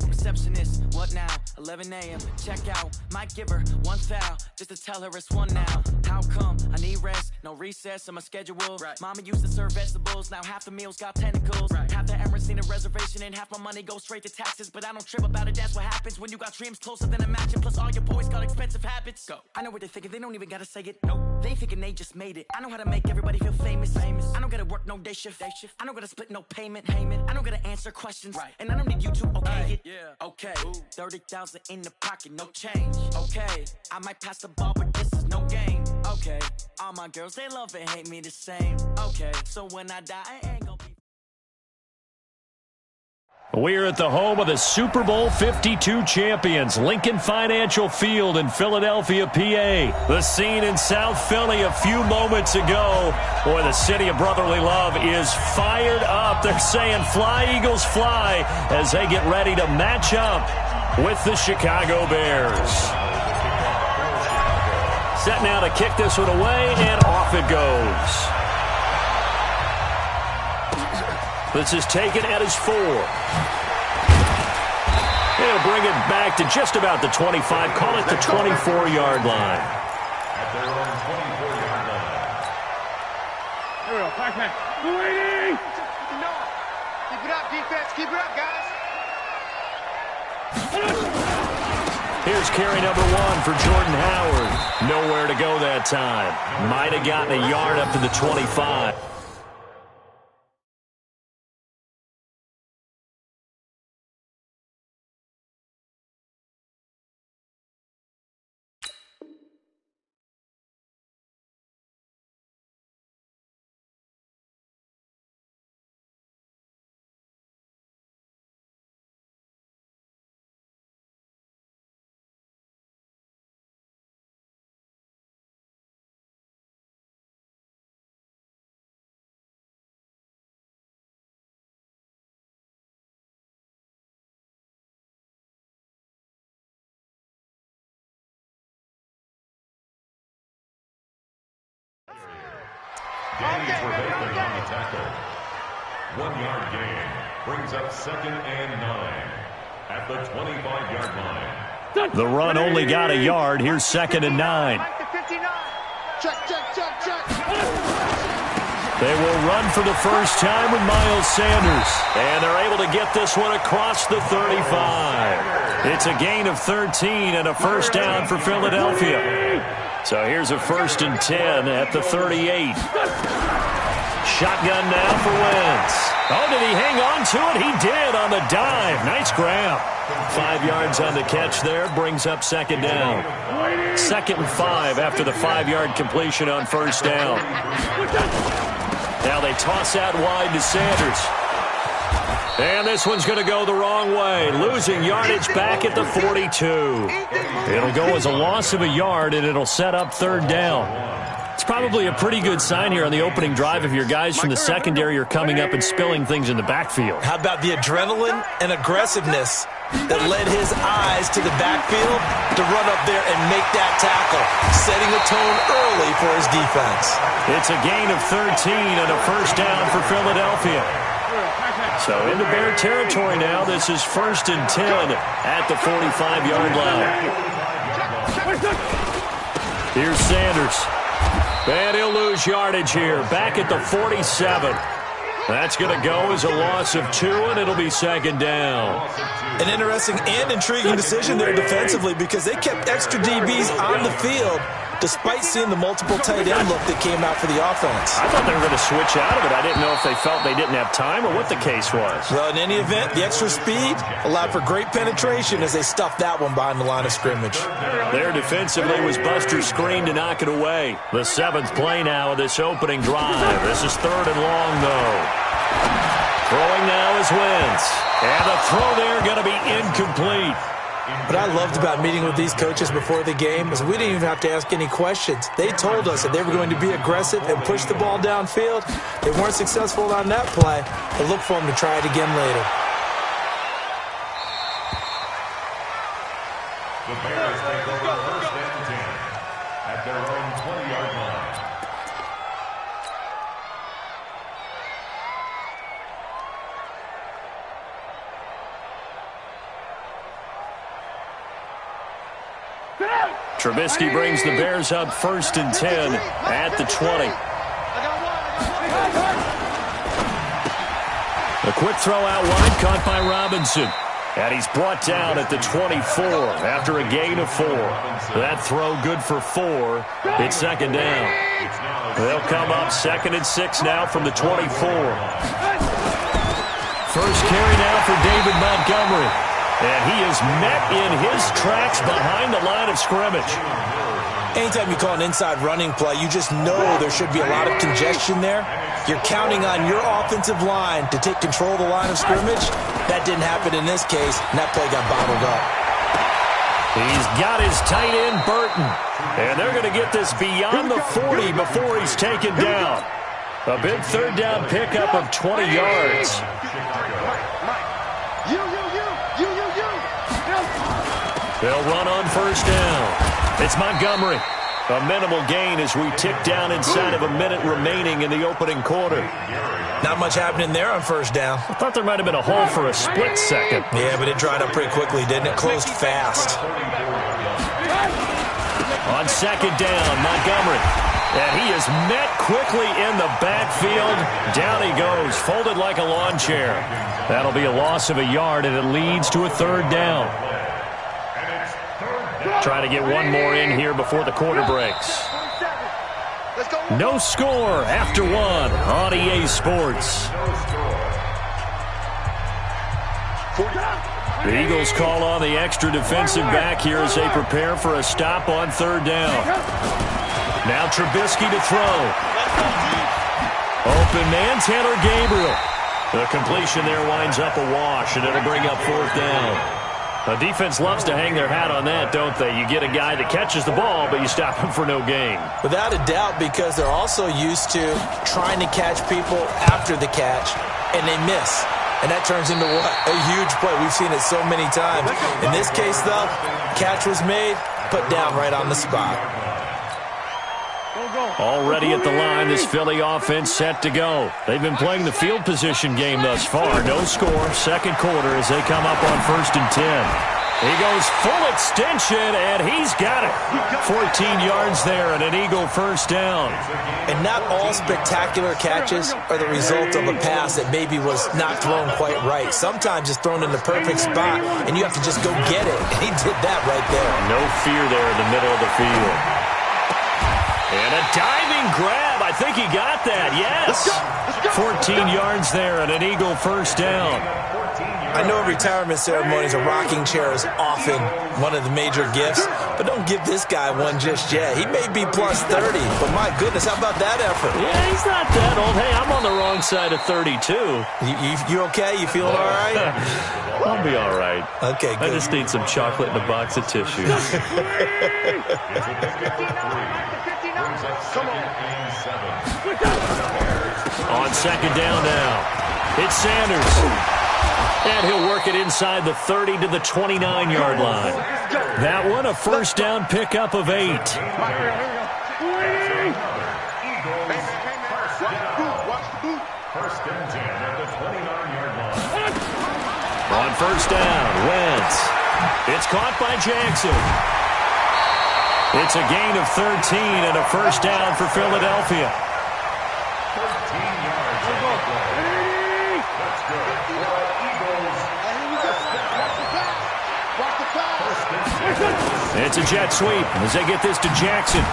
Receptionist, what now? 11 a.m. Check out. Might give her one foul just to tell her it's one now. How come? I need rest, no recess on my schedule. Mama used to serve vegetables, now half the meals got tentacles. Half the Emirates need a reservation and half my money goes straight to taxes. But I don't trip about it, that's what happens when you got dreams closer than a match. And plus all your boys got expensive habits. Go. I know what they're thinking, they don't even gotta say it. Nope. They thinking they just made it. I know how to make everybody feel famous. I don't gotta work no day shift. I don't gotta split no payment. I don't gotta answer questions. And I don't need you to okay it. Okay, 30,000 in the pocket, no change. Okay, I might pass the ball, but this is no game. Okay, all my girls, they love and hate me the same. Okay, so when I die, I ain't gonna be. We're at the home of the Super Bowl 52 champions, Lincoln Financial Field in Philadelphia, PA. The scene in South Philly a few moments ago. Boy, the city of brotherly love is fired up. They're saying, "Fly, Eagles, fly," as they get ready to match up with the Chicago Bears. Set now to kick this one away, and off it goes. This is taken at his 4. He'll bring it back to just about the 25. Call it the 24-yard line. At their own 24-yard line. Here we go. Back. Waiting. No. Keep it up, defense. Keep it up, guys. Here's carry number 1 for Jordan Howard. Nowhere to go that time. Might have gotten a yard up to the 25. Danny Trevathan on the tackle. 1-yard gain brings up 2nd and 9 at the 25-yard line. The run only got a yard. Here's 2nd and 9. Check. They will run for the first time with Miles Sanders. And they're able to get this one across the 35. It's a gain of 13 and a first down for Philadelphia. So here's a 1st and 10 at the 38. Shotgun now for Wentz. Oh, did he hang on to it? He did on the dive. Nice grab. 5 yards on the catch there. Brings up 2nd down. 2nd and 5 after the 5-yard completion on 1st down. Now they toss out wide to Sanders. And this one's going to go the wrong way. Losing yardage back at the 42. It'll go as a loss of a yard, and it'll set up 3rd down. It's probably a pretty good sign here on the opening drive if your guys from the secondary are coming up and spilling things in the backfield. How about the adrenaline and aggressiveness that led his eyes to the backfield to run up there and make that tackle, setting a tone early for his defense. It's a gain of 13 and a first down for Philadelphia. So into Bear territory now. This is 1st and 10 at the 45-yard line. Here's Sanders. And he'll lose yardage here. Back at the 47. That's going to go as a loss of 2, and it'll be 2nd down. An interesting and intriguing decision there defensively because they kept extra DBs on the field despite seeing the multiple tight end look that came out for the offense. I thought they were going to switch out of it. I didn't know if they felt they didn't have time or what the case was. Well, in any event, the extra speed allowed for great penetration as they stuffed that one behind the line of scrimmage. There defensively was Buster's screen to knock it away. The 7th play now of this opening drive. This is 3rd and long, though. Throwing now is Wentz. And the throw there going to be incomplete. What I loved about meeting with these coaches before the game is we didn't even have to ask any questions. They told us that they were going to be aggressive and push the ball downfield. They weren't successful on that play, but look for them to try it again later. The Bears take over 1st and 10 at their own 20-yard line. Trubisky brings the Bears up 1st and 10 at the 20. A quick throw out wide, caught by Robinson. And he's brought down at the 24 after a gain of 4. That throw good for 4. It's 2nd down. They'll come up 2nd and 6 now from the 24. First carry now for David Montgomery. And he is met in his tracks behind the line of scrimmage. Anytime you call an inside running play, you just know there should be a lot of congestion there. You're counting on your offensive line to take control of the line of scrimmage. That didn't happen in this case, and that play got bottled up. He's got his tight end, Burton. And they're going to get this beyond the 40 before he's taken down. A big 3rd down pickup of 20 yards. They'll run on 1st down. It's Montgomery. A minimal gain as we tick down inside of a minute remaining in the opening quarter. Not much happening there on 1st down. I thought there might have been a hole for a split second. Yeah, but it dried up pretty quickly, didn't it? Closed fast. On 2nd down, Montgomery. And he is met quickly in the backfield. Down he goes, folded like a lawn chair. That'll be a loss of a yard, and it leads to a 3rd down. Trying to get one more in here before the quarter breaks. No score after 1 on EA Sports. The Eagles call on the extra defensive back here as they prepare for a stop on 3rd down. Now Trubisky to throw. Open man, Taylor Gabriel. The completion there winds up a wash, and it'll bring up 4th down. The defense loves to hang their hat on that, don't they? You get a guy that catches the ball, but you stop him for no gain. Without a doubt, because they're also used to trying to catch people after the catch, and they miss. And that turns into what? A huge play. We've seen it so many times. In this case, though, catch was made, put down right on the spot. Already at the line, this Philly offense set to go. They've been playing the field position game thus far. No score, 2nd quarter as they come up on 1st and 10. He goes full extension, and he's got it. 14 yards there and an Eagle 1st down. And not all spectacular catches are the result of a pass that maybe was not thrown quite right. Sometimes it's thrown in the perfect spot, and you have to just go get it. And he did that right there. No fear there in the middle of the field. And a diving grab. I think he got that. Yes. 14 yards there and an Eagle 1st down. I know at retirement ceremonies a rocking chair is often one of the major gifts, but don't give this guy one just yet. He may be plus 30, but my goodness, how about that effort? Yeah, he's not that old. Hey, I'm on the wrong side of 32. You okay? You feeling all right? I'll be all right. Okay, good. I just need some chocolate and a box of tissues. brings up second and 7. On second down now, it's Sanders. And he'll work it inside the 30 to the 29-yard line. That one, a first down pickup of 8. First and 10 at the 29-yard line. On first down, Wentz. It's caught by Jackson. It's a gain of 13 and a first down for Philadelphia. 13 yards on the play. That's good. It's a jet sweep as they get this to Jackson.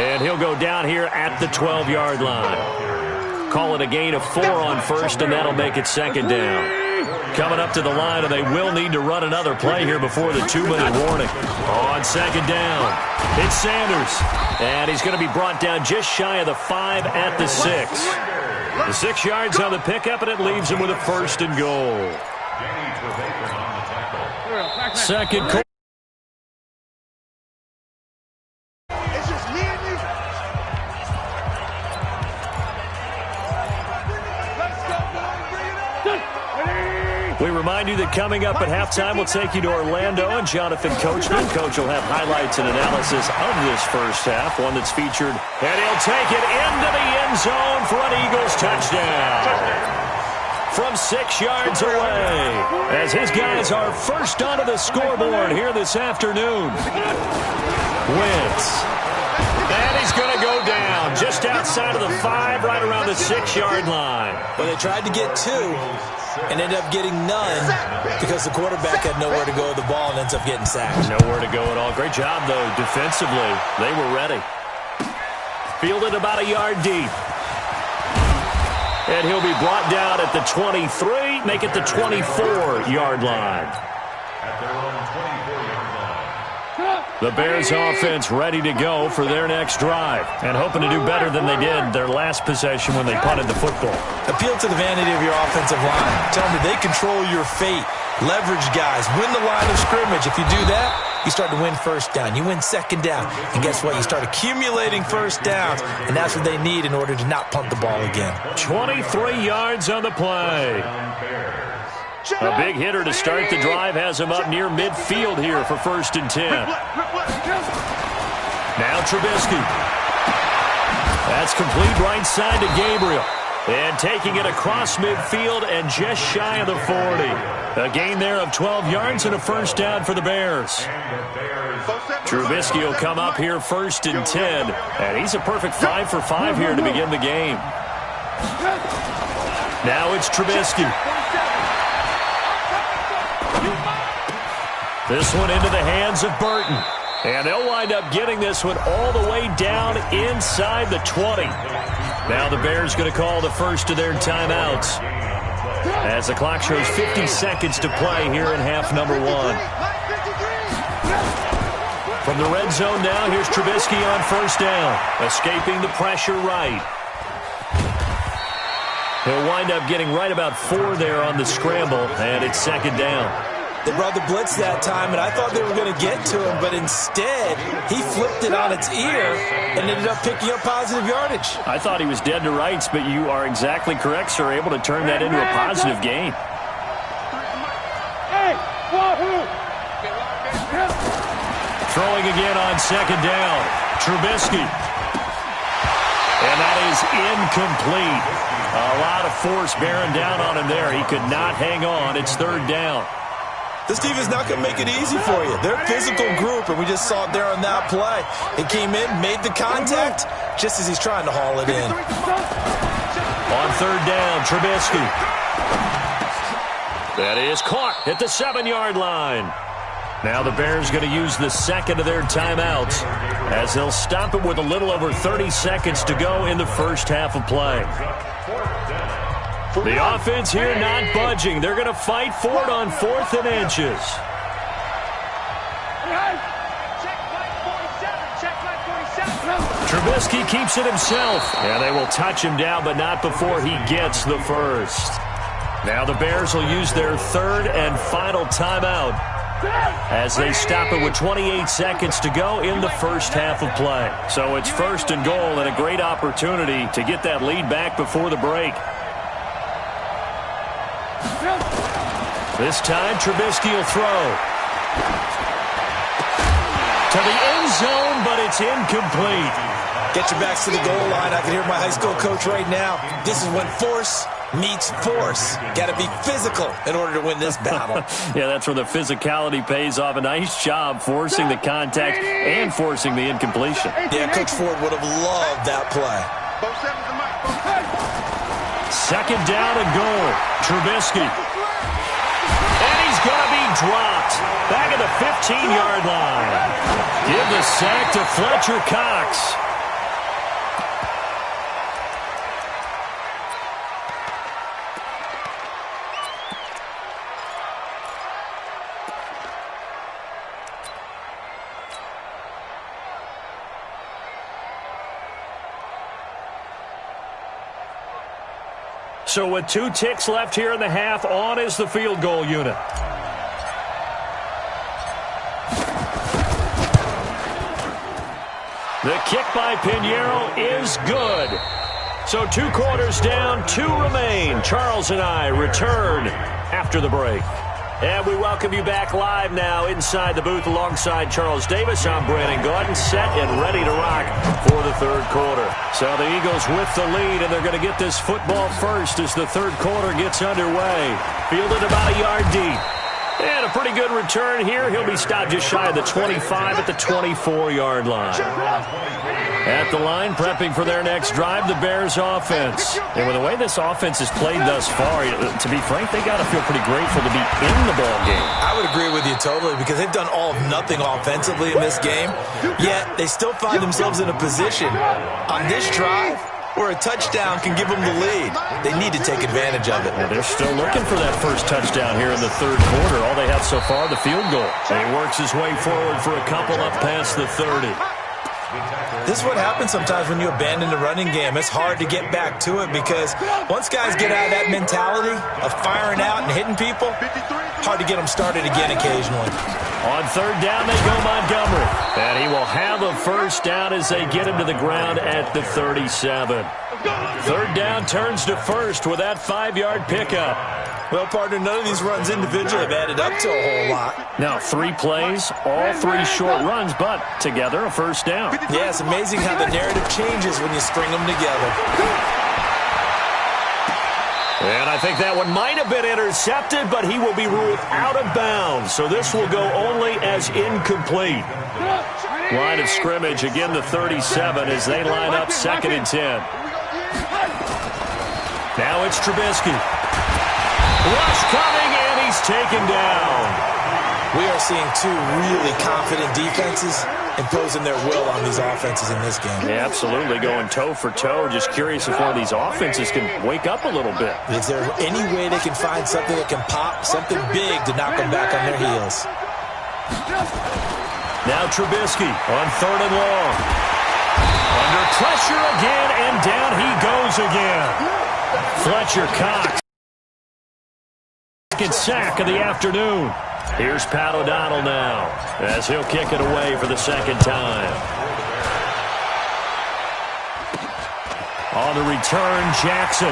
And he'll go down here at the 12-yard line. Call it a gain of 4 on first, and that'll make it second down. Coming up to the line, and they will need to run another play here before the 2-minute warning. On second down, it's Sanders. And he's going to be brought down just shy of the 5 at the 6. The 6 yards on the pickup, and it leaves him with a first and goal. Second quarter. It's just me and you. Let's go, boys. Bring it up. We remind you that coming up at halftime, we'll take you to Orlando and Jonathan Coachman. Coach will have highlights and analysis of this first half, one that's featured. And he'll take it into the end zone for an Eagles touchdown. From 6 yards away, as his guys are first onto the scoreboard here this afternoon. Wentz. And he's going to go down just outside of the 5, right around the 6-yard line. Well, they tried to get 2 and ended up getting none because the quarterback had nowhere to go with the ball and ends up getting sacked. Nowhere to go at all. Great job, though, defensively. They were ready. Fielded about a yard deep. And he'll be brought down at the 23, make it the 24-yard line. At their own 24-yard line. The Bears offense ready to go for their next drive and hoping to do better than they did their last possession when they punted the football. Appeal to the vanity of your offensive line. Tell them that they control your fate. Leverage guys. Win the line of scrimmage. If you do that, you start to win first down. You win second down. And guess what? You start accumulating first downs, and that's what they need in order to not punt the ball again. 23 yards on the play. A big hitter to start the drive has him up near midfield here for first and 10. Now Trubisky. That's complete right side to Gabriel. And taking it across midfield and just shy of the 40. A gain there of 12 yards and a first down for the Bears. Trubisky will come up here first and 10. And he's a perfect 5 for 5 here to begin the game. Now it's Trubisky. This one into the hands of Burton. And they'll wind up getting this one all the way down inside the 20. Now the Bears going to call the first of their timeouts as the clock shows 50 seconds to play here in half number 1. From the red zone now, here's Trubisky on first down, escaping the pressure right. He'll wind up getting right about 4 there on the scramble, and it's second down. They brought the blitz that time, and I thought they were going to get to him, but instead, he flipped it on its ear and ended up picking up positive yardage. I thought he was dead to rights, but you are exactly correct, sir, able to turn that into a positive gain. Throwing again on second down, Trubisky. And that is incomplete. A lot of force bearing down on him there. He could not hang on. It's third down. This team is not going to make it easy for you. They're a physical group, and we just saw it there on that play. He came in, made the contact, just as he's trying to haul it in. On third down, Trubisky. That is caught at the 7-yard line. Now the Bears going to use the second of their timeouts as they'll stop it with a little over 30 seconds to go in the first half of play. The offense here not budging. They're going to fight for it on 4th and inches. Trubisky keeps it himself. And they will touch him down, but not before he gets the first. Now the Bears will use their third and final timeout as they stop it with 28 seconds to go in the first half of play. So it's first and goal and a great opportunity to get that lead back before the break. This time, Trubisky will throw to the end zone, but it's incomplete. Get your backs to the goal line. I can hear my high school coach right now. This is when force meets force. Got to be physical in order to win this battle. Yeah, that's where the physicality pays off. A nice job forcing the contact and forcing the incompletion. Yeah, Coach Ford would have loved that play. Second down and goal. Trubisky. And he's going to be dropped. Back at the 15-yard line. Give the sack to Fletcher Cox. So with 2 ticks left here in the half, on is the field goal unit. The kick by Pinheiro is good. So 2 quarters down, 2 remain. Charles and I return after the break. And we welcome you back live now inside the booth alongside Charles Davis. I'm Brandon Gordon, set and ready to rock for the third quarter. So the Eagles with the lead, and they're going to get this football first as the third quarter gets underway. Fielded about a yard deep. And a pretty good return here. He'll be stopped just shy of the 25 at the 24-yard line. At the line, prepping for their next drive, the Bears offense. And with the way this offense has played thus far, to be frank, they got to feel pretty grateful to be in the ball game. I would agree with you totally because they've done all of nothing offensively in this game, yet they still find themselves in a position on this drive where a touchdown can give them the lead. They need to take advantage of it. Well, they're still looking for that first touchdown here in the third quarter. All they have so far, the field goal. And he works his way forward for a couple up past the 30. This is what happens sometimes when you abandon the running game. It's hard to get back to it because once guys get out of that mentality of firing out and hitting people, hard to get them started again occasionally. On third down, they go Montgomery. And he will have a first down as they get him to the ground at the 37. Third down turns to first with that 5-yard pickup. Well, partner, none of these runs individually have added up to a whole lot. Now, 3 plays, all 3 short runs, but together a first down. Yeah, it's amazing how the narrative changes when you string them together. And I think that one might have been intercepted, but he will be ruled out of bounds. So this will go only as incomplete. Line of scrimmage, again the 37 as they line up 2nd and 10. Now it's Trubisky. Rush coming, and he's taken down. We are seeing 2 really confident defenses imposing their will on these offenses in this game. Yeah, absolutely, going toe for toe. Just curious if one of these offenses can wake up a little bit. Is there any way they can find something that can pop, something big to knock them back on their heels? Now Trubisky on 3rd and long. Under pressure again, and down he goes again. Fletcher Cox. Second sack of the afternoon. Here's Pat O'Donnell now as he'll kick it away for the second time. On the return, Jackson.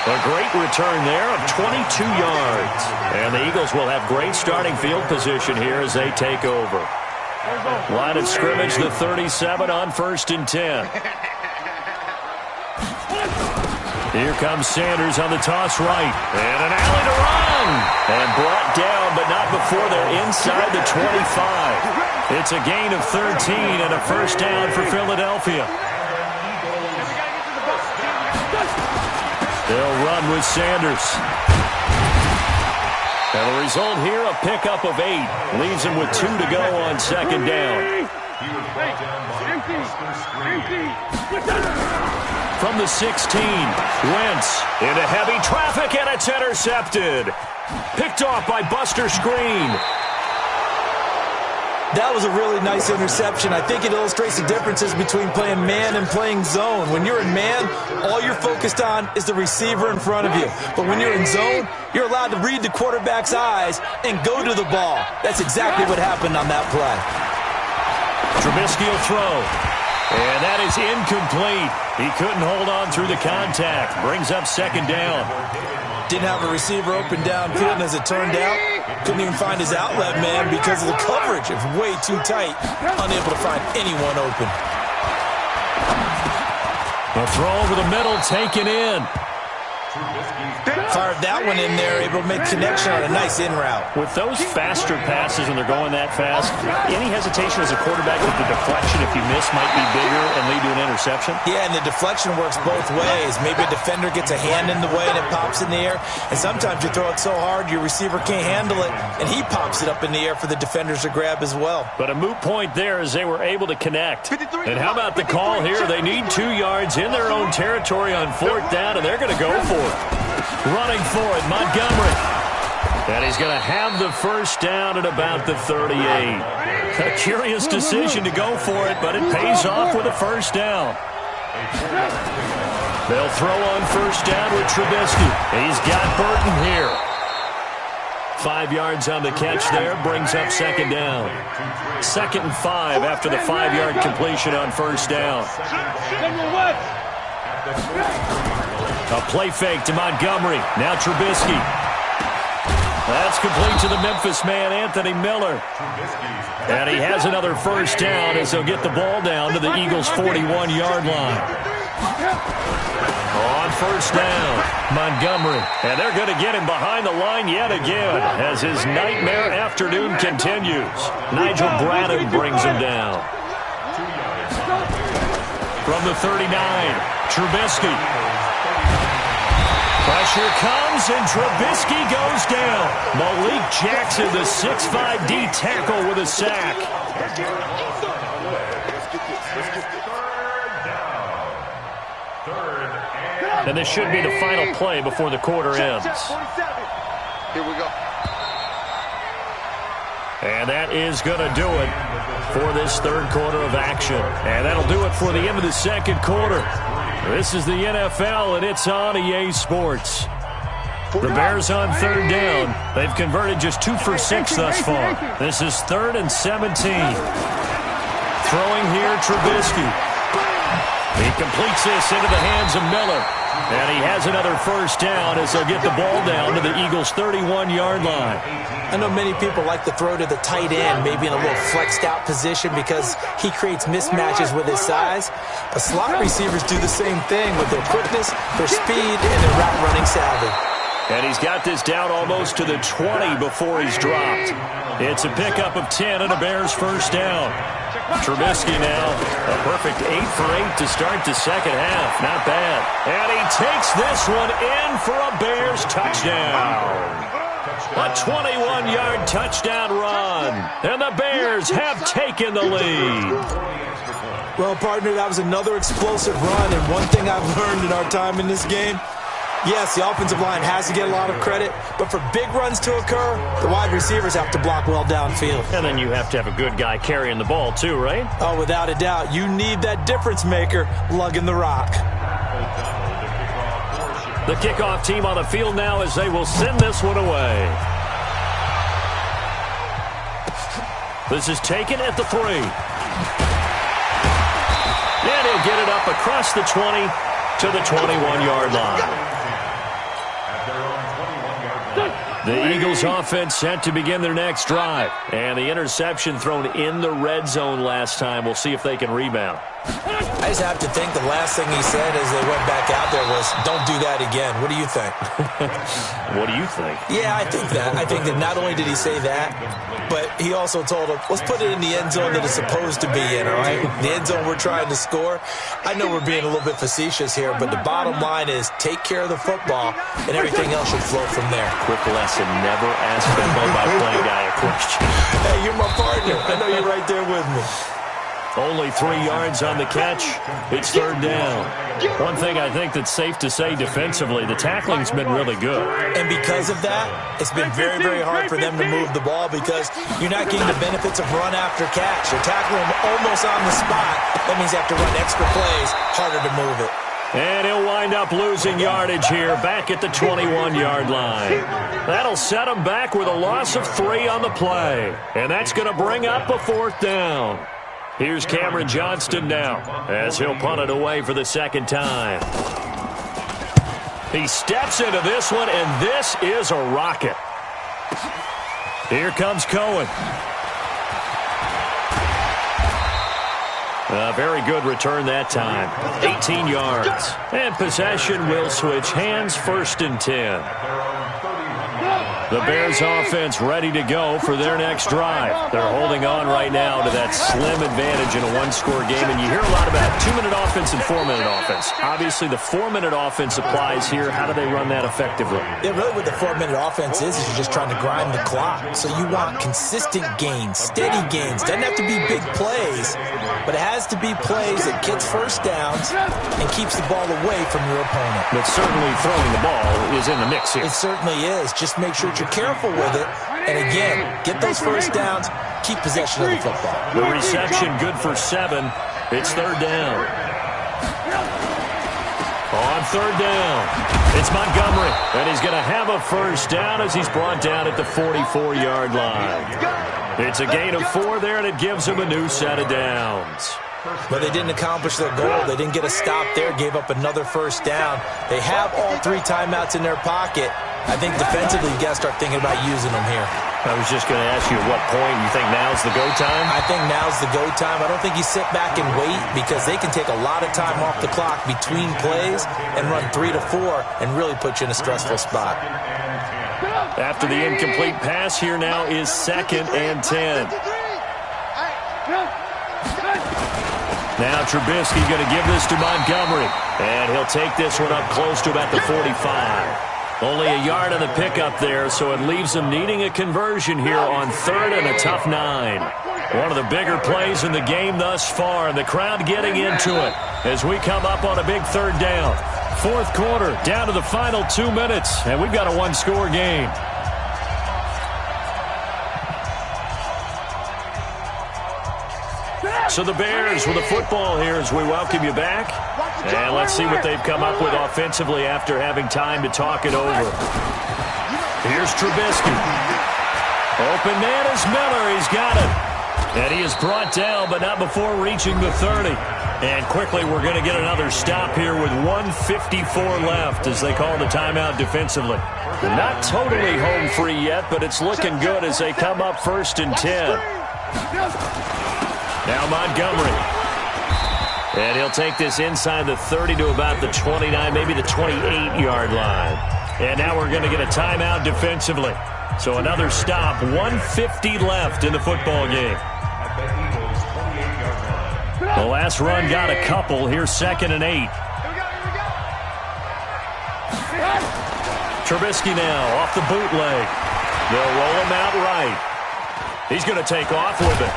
A great return there of 22 yards. And the Eagles will have great starting field position here as they take over. Line of scrimmage, the 37 on 1st and 10. Here comes Sanders on the toss right. And an alley to run. And brought down, but not before they're inside the 25. It's a gain of 13 and a first down for Philadelphia. They'll run with Sanders. And the result here, a pickup of 8. Leaves him with 2 to go on 2nd down. From the 16, Wentz into heavy traffic, and it's intercepted. Picked off by Buster Screen. That was a really nice interception. I think it illustrates the differences between playing man and playing zone. When you're in man, all you're focused on is the receiver in front of you. But when you're in zone, you're allowed to read the quarterback's eyes and go to the ball. That's exactly what happened on that play. Trubisky will throw. And that is incomplete. He couldn't hold on through the contact. Brings up second down. Didn't have a receiver open downfield, and as it turned out, couldn't even find his outlet man because of the coverage. It's way too tight. Unable to find anyone open. A throw over the middle, taken in. Fired that one in there, able to make connection on a nice in route. With those faster passes when they're going that fast, any hesitation as a quarterback that the deflection, if you miss, might be bigger and lead to an interception? Yeah, and the deflection works both ways. Maybe a defender gets a hand in the way and it pops in the air, and sometimes you throw it so hard your receiver can't handle it, and he pops it up in the air for the defenders to grab as well. But a moot point there as they were able to connect. And how about the call here? They need 2 yards in their own territory on 4th down, and they're going to go for it. Running for it, Montgomery. And he's going to have the first down at about the 38. A curious decision to go for it, but it pays off with a first down. They'll throw on first down with Trubisky. He's got Burton here. 5 yards on the catch there, brings up second down. 2nd and 5 after the 5-yard completion on first down. A play fake to Montgomery. Now Trubisky. That's complete to the Memphis man, Anthony Miller. And he has another first down as they'll get the ball down to the Eagles' 41-yard line. On first down, Montgomery. And they're going to get him behind the line yet again as his nightmare afternoon continues. Nigel Bradham brings him down. From the 39, Trubisky. Pressure comes, and Trubisky goes down. Malik Jackson, the 6'5" D tackle with a sack. And this should be the final play before the quarter ends. Here we go. And that is going to do it for this third quarter of action. And that'll do it for the end of the second quarter. This is the NFL, and it's on EA Sports. The Bears on third down. They've converted just 2 for 6 thus far. This is 3rd and 17. Throwing here, Trubisky. He completes this into the hands of Miller. And he has another first down as they'll get the ball down to the Eagles' 31-yard line. I know many people like to throw to the tight end, maybe in a little flexed out position because he creates mismatches with his size. But slot receivers do the same thing with their quickness, their speed, and their route running savvy. And he's got this down almost to the 20 before he's dropped. It's a pickup of 10 and a Bears first down. Trubisky now, a perfect 8 for 8 to start the second half. Not bad. And he takes this one in for a Bears touchdown. A 21-yard touchdown run. And the Bears have taken the lead. Well, partner, that was another explosive run. And one thing I've learned in our time in this game, yes, the offensive line has to get a lot of credit, but for big runs to occur, the wide receivers have to block well downfield. And then you have to have a good guy carrying the ball too, right? Oh, without a doubt. You need that difference maker lugging the rock. The kickoff team on the field now as they will send this one away. This is taken at the 3. And he'll get it up across the 20 to the 21-yard line. The Eagles offense set to begin their next drive. And the interception thrown in the red zone last time. We'll see if they can rebound. I just have to think the last thing he said as they went back out there was, don't do that again. What do you think? What do you think? Yeah, I think that. I think that not only did he say that, but he also told him, let's put it in the end zone that it's supposed to be in, all right? The end zone we're trying to score. I know we're being a little bit facetious here, but the bottom line is take care of the football, and everything else should flow from there. Quick lesson, never ask the play-by-play guy a question. Hey, you're my partner. I know you're right there with me. Only 3 yards on the catch. It's third down. One thing I think that's safe to say defensively, the tackling's been really good. And because of that, it's been very, very hard for them to move the ball because you're not getting the benefits of run after catch. You're tackling them almost on the spot. That means you have to run extra plays, harder to move it. And he'll wind up losing yardage here back at the 21-yard line. That'll set him back with a loss of 3 on the play. And that's going to bring up a 4th down. Here's Cameron Johnston now as he'll punt it away for the second time. He steps into this one, and this is a rocket. Here comes Cohen. A very good return that time. 18 yards. And possession will switch hands, 1st and 10. The Bears offense ready to go for their next drive. They're holding on right now to that slim advantage in a 1-score game. And you hear a lot about 2-minute offense and 4-minute offense. Obviously, the 4-minute offense applies here. How do they run that effectively? Yeah, really what the 4-minute offense is you're just trying to grind the clock. So you want consistent gains, steady gains. Doesn't have to be big plays, but it has to be plays that gets first downs and keeps the ball away from your opponent. But certainly throwing the ball is in the mix here. It certainly is. Just make sure you're careful with it. And again, get those first downs, keep possession of the football. The reception good for 7. It's third down. On third down, it's Montgomery. And he's going to have a first down as he's brought down at the 44-yard line. It's a gain of 4 there, and it gives him a new set of downs. But they didn't accomplish their goal. They didn't get a stop there, gave up another first down. They have all 3 timeouts in their pocket. I think defensively you got to start thinking about using them here. I was just going to ask you at what point you think now's the go time? I think now's the go time. I don't think you sit back and wait because they can take a lot of time off the clock between plays and run 3 to 4 and really put you in a stressful spot. After the incomplete pass, here now is 2nd and 10. Now Trubisky going to give this to Montgomery. And he'll take this one up close to about the 45. Only a yard on the pickup there, so it leaves them needing a conversion here on 3rd and a tough 9. One of the bigger plays in the game thus far, and the crowd getting into it as we come up on a big 3rd down. 4th quarter, down to the final 2 minutes, and we've got a 1-score game. So the Bears with the football here as we welcome you back. And let's see what they've come up with offensively after having time to talk it over. Here's Trubisky. Open man is Miller. He's got it. And he is brought down, but not before reaching the 30. And quickly we're going to get another stop here with 1:54 left as they call the timeout defensively. They're not totally home free yet, but it's looking good as they come up 1st and 10. Now Montgomery. And he'll take this inside the 30 to about the 29, maybe the 28-yard line. And now we're going to get a timeout defensively. So another stop, 1:50 left in the football game. The last run got a couple. Here's 2nd and 8. Trubisky now off the bootleg. They'll roll him out right. He's going to take off with it.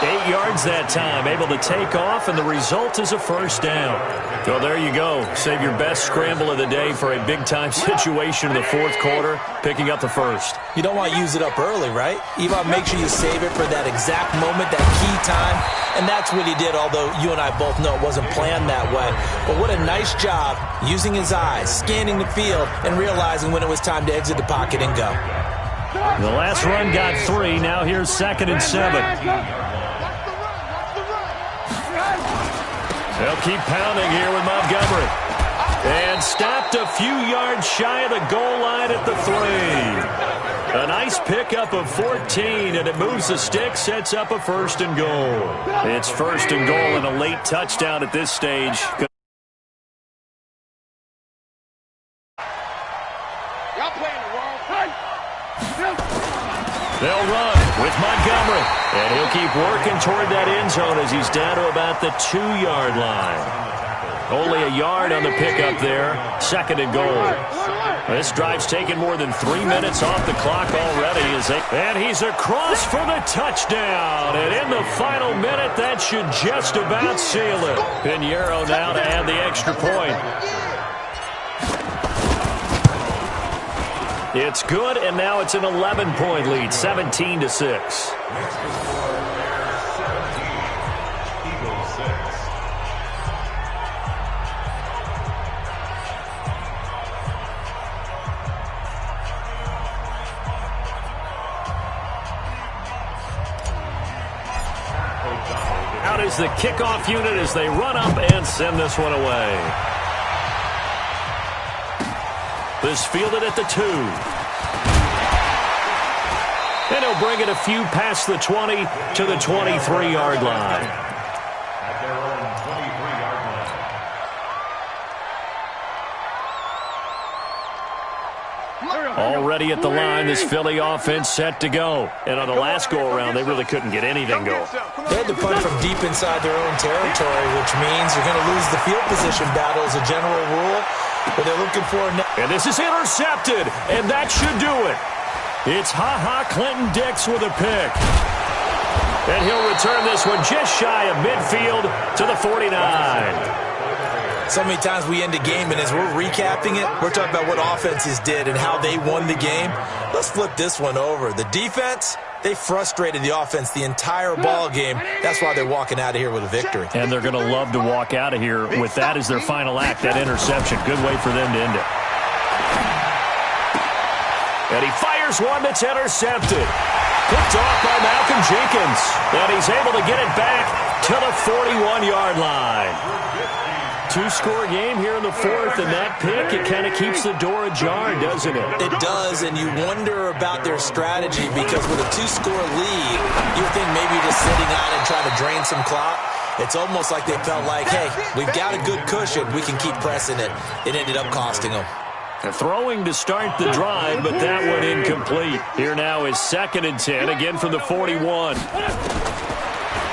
8 yards that time, able to take off, and the result is a first down. So there you go. Save your best scramble of the day for a big-time situation in the 4th quarter, picking up the first. You don't want to use it up early, right? You want to make sure you save it for that exact moment, that key time, and that's what he did, although you and I both know it wasn't planned that way. But what a nice job using his eyes, scanning the field, and realizing when it was time to exit the pocket and go. The last run got 3. Now here's 2nd and 7. They'll keep pounding here with Montgomery. And stopped a few yards shy of the goal line at the 3. A nice pickup of 14, and it moves the stick, sets up a 1st and goal. It's 1st and goal and a late touchdown at this stage. Y'all playing the wrong fight. They'll run with Montgomery. And he'll keep working toward that end zone as he's down to about the 2-yard line. Only a yard on the pickup there. 2nd and goal. This drive's taken more than 3 minutes off the clock already. And he's across for the touchdown. And in the final minute, that should just about seal it. Pinheiro now to add the extra point. It's good, and now it's an 11-point lead, 17-6. Out is the kickoff unit as they run up and send this one away. This fielded at the 2. And he'll bring it a few past the 20 to the 23-yard line. At their own 23-yard line. Already at the line, this Philly offense set to go. And on the last go-around, they really couldn't get anything going. They had to punt from deep inside their own territory, which means you're going to lose the field position battle as a general rule. But they're looking for and this is intercepted, and that should do it. It's Clinton Dix with a pick. And he'll return this one just shy of midfield to the 49. So many times we end a game, and as we're recapping it, we're talking about what offenses did and how they won the game. Let's flip this one over. The defense, they frustrated the offense the entire ball game. That's why they're walking out of here with a victory. And they're going to love to walk out of here with that as their final act, that interception. Good way for them to end it. And he fires one that's intercepted. Picked off by Malcolm Jenkins. And he's able to get it back to the 41-yard line. 2-score game here in the 4th, and that pick, it kind of keeps the door ajar, doesn't it? It does, and you wonder about their strategy because with a 2-score lead, you think maybe you're just sitting out and trying to drain some clock. It's almost like they felt like, hey, we've got a good cushion. We can keep pressing it. It ended up costing them. Throwing to start the drive, but that one incomplete. Here now is 2nd and 10, again from the 41.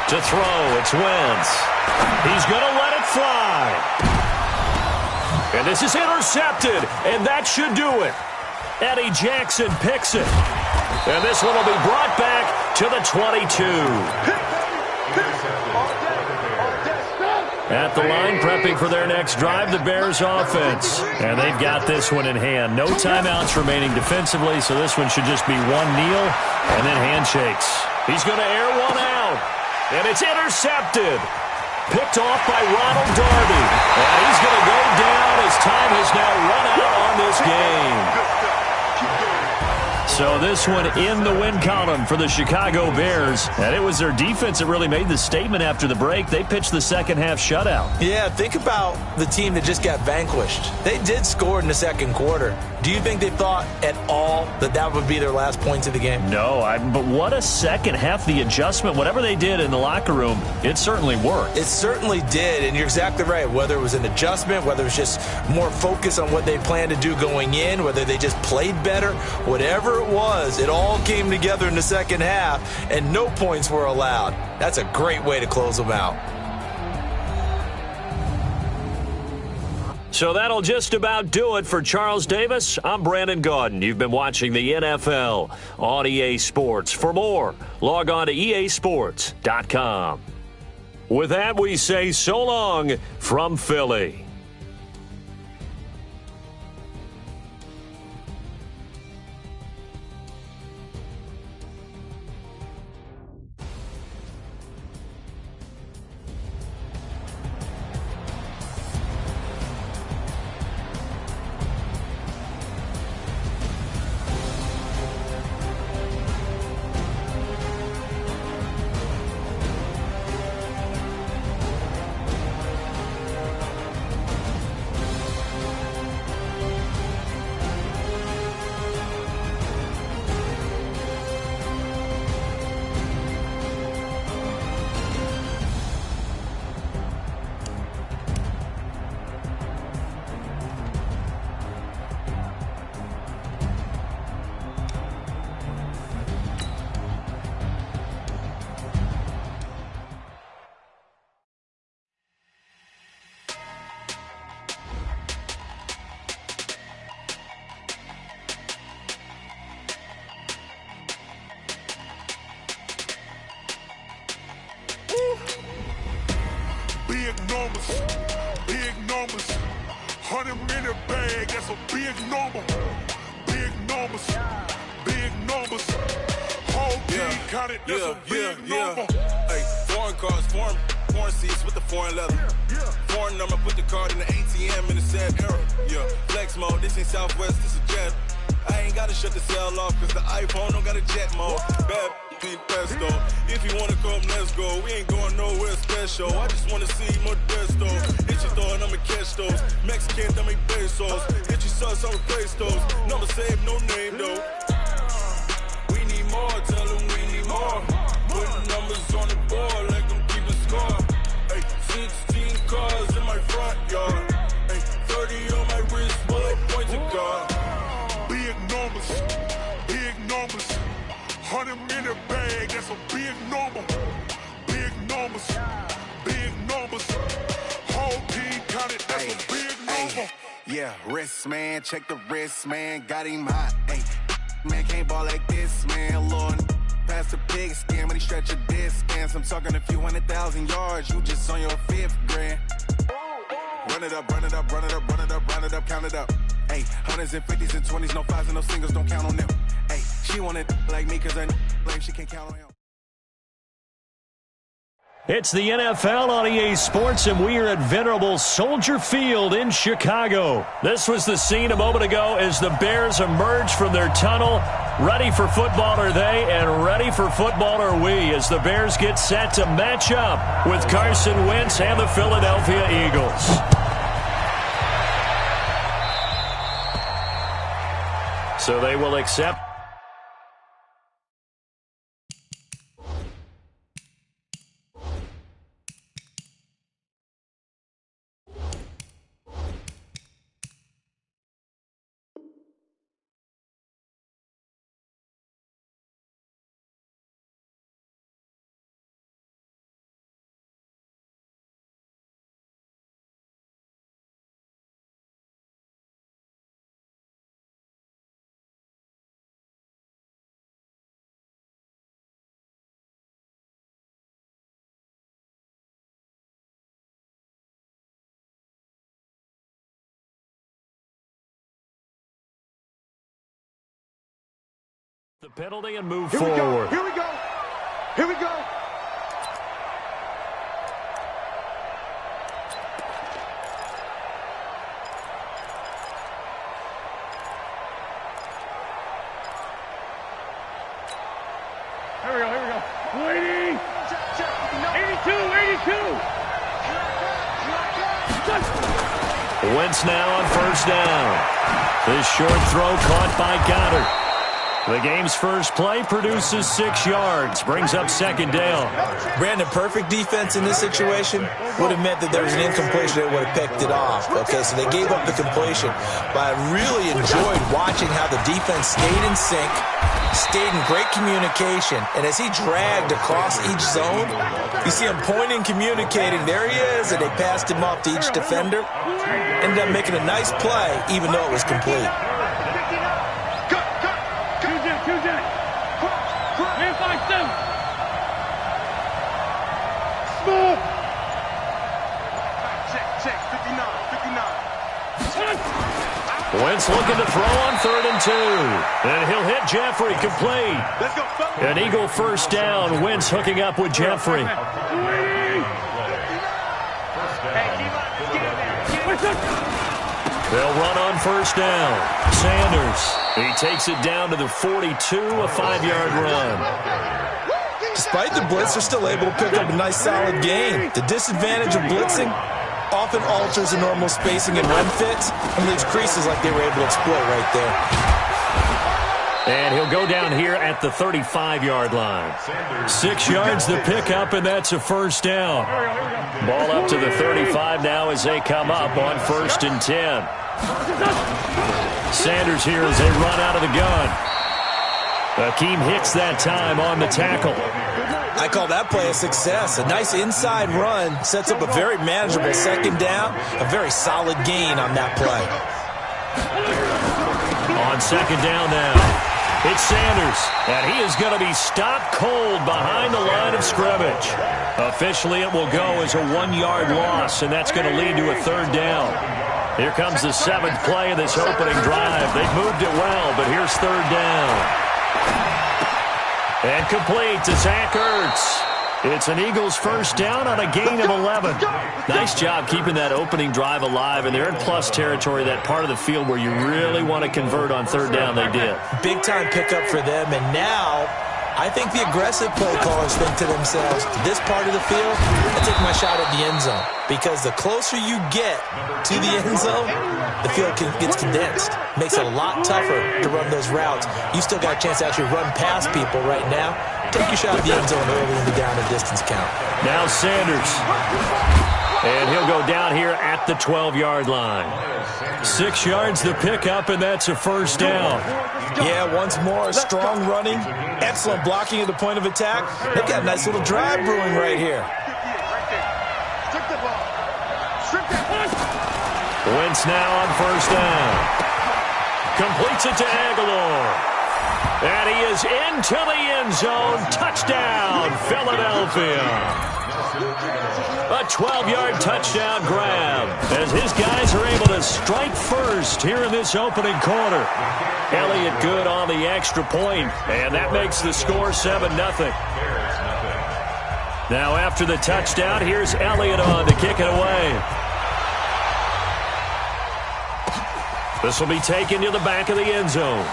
To throw, it's Wentz. He's going to let it fly. And this is intercepted, and that should do it. Eddie Jackson picks it. And this one will be brought back to the 22. At the line, prepping for their next drive, the Bears offense. And they've got this one in hand. No timeouts remaining defensively, so this one should just be one kneel and then handshakes. He's going to air one out. And it's intercepted. Picked off by Ronald Darby. And he's going to go down as time has now run out on this game. So this one in the win column for the Chicago Bears. And it was their defense that really made the statement after the break. They pitched the second-half shutout. Yeah, think about the team that just got vanquished. They did score in the second quarter. Do you think they thought at all that that would be their last points of the game? No, but what a second half. The adjustment, whatever they did in the locker room, it certainly worked. It certainly did, and you're exactly right. Whether it was an adjustment, whether it was just more focus on what they planned to do going in, whether they just played better, whatever it was, it all came together in the second half, and no points were allowed. That's a great way to close them out. So that'll just about do it for Charles Davis. I'm Brandon Gaudin. You've been watching the NFL on EA Sports. For more, log on to easports.com. With that, we say so long from Philly. numbers, big numbers. 100-minute bag, that's a big number. Big numbers, big numbers. Whole team counted, that's a big number. Hey, foreign cars, foreign seats with the foreign leather. Foreign number, put the card in the ATM in the sad era. Yeah, flex mode, this ain't Southwest, this is jet. I ain't gotta shut the cell off, cause the iPhone don't got a jet mode. Bad pesto. If you wanna come, let's go. We ain't going nowhere special. I just wanna see Modesto. Hit your thought, I'ma catch those. Mexican, dame pesos. Hit your sus, I'ma replace those. Number saved, no name though. We need more, tell them we need more. Putting numbers on the board, like them keep a score. Hey, 16 cars in my front yard. Hey, 30 on my wrist, bullet points of God. Big numbers, big numbers. 100-minute bag, that's a big number. Big numbers, big numbers. Whole team counted, that's a big number. Yeah, wrist man, check the wrist man, got him hot. Hey, man can't ball like this, man. Lord, past the pig skin when he stretch a distance. I'm talking a few 100,000 yards, you just on your 5th grand. Run it up, run it up, run it up, run it up, run it up, count it up. Hey, 100s and 50s and 20s, no 5s and no singles, don't count on them. Hey, she want it like me cause I blame she can't count on him. It's the NFL on EA Sports, and we are at venerable Soldier Field in Chicago. This was the scene a moment ago as the Bears emerged from their tunnel. Ready for football are they, and ready for football are we, as the Bears get set to match up with Carson Wentz and the Philadelphia Eagles. So they will accept. The penalty and move forward. Here we go. Here we go. Here we go, here we go. 80! 82, 82! Wentz now on first down. This short throw caught by Goddard. The game's first play produces 6 yards, brings up second down. Brandon, perfect defense in this situation would have meant that there was an incompletion that would have picked it off. Okay, so they gave up the completion. But I really enjoyed watching how the defense stayed in sync, stayed in great communication, and as he dragged across each zone, you see him pointing, communicating. There he is, and they passed him off to each defender. Ended up making a nice play, even though it was complete. Wentz looking to throw on 3rd and 2. And he'll hit Jeffrey, complete. An Eagle first down. Wentz hooking up with Jeffrey. They'll run on first down. Sanders, he takes it down to the 42, a 5-yard run. Despite the blitz, they're still able to pick up a nice solid gain. The disadvantage of blitzing often alters the normal spacing and run fits and leaves creases like they were able to exploit right there. And he'll go down here at the 35-yard line. 6 yards the pickup, and that's a first down. Ball up to the 35 now as they come up on 1st and 10. Sanders here as they run out of the gun. Akeem Hicks that time on the tackle. I call that play a success. A nice inside run sets up a very manageable second down. A very solid gain on that play. On second down now. It's Sanders, and he is going to be stopped cold behind the line of scrimmage. Officially, it will go as a 1-yard loss, and that's going to lead to a 3rd down. Here comes the 7th play of this opening drive. They've moved it well, but here's 3rd down. And complete to Zach Ertz. It's an Eagles first down on a gain of 11. Nice job keeping that opening drive alive, and they're in plus territory, that part of the field where you really want to convert on 3rd down. They did. Big-time pickup for them, and now I think the aggressive play callers think to themselves, this part of the field, I take my shot at the end zone. Because the closer you get to the end zone, the field gets condensed. Makes it a lot tougher to run those routes. You still got a chance to actually run past people right now. Take your shot at the end zone early in the down and distance count. Now Sanders. And he'll go down here at the 12-yard line. 6 yards the pickup, and that's a first down. Yeah, once more, strong running, excellent blocking at the point of attack. They've got a nice little drive brewing right here. Wentz now on first down. Completes it to Aguilar. And he is into the end zone. Touchdown, Philadelphia. A 12-yard touchdown grab as his guys are able to strike first here in this opening quarter. Elliott good on the extra point, and that makes the score 7-0. Now after the touchdown, here's Elliott on to kick it away. This will be taken to the back of the end zone.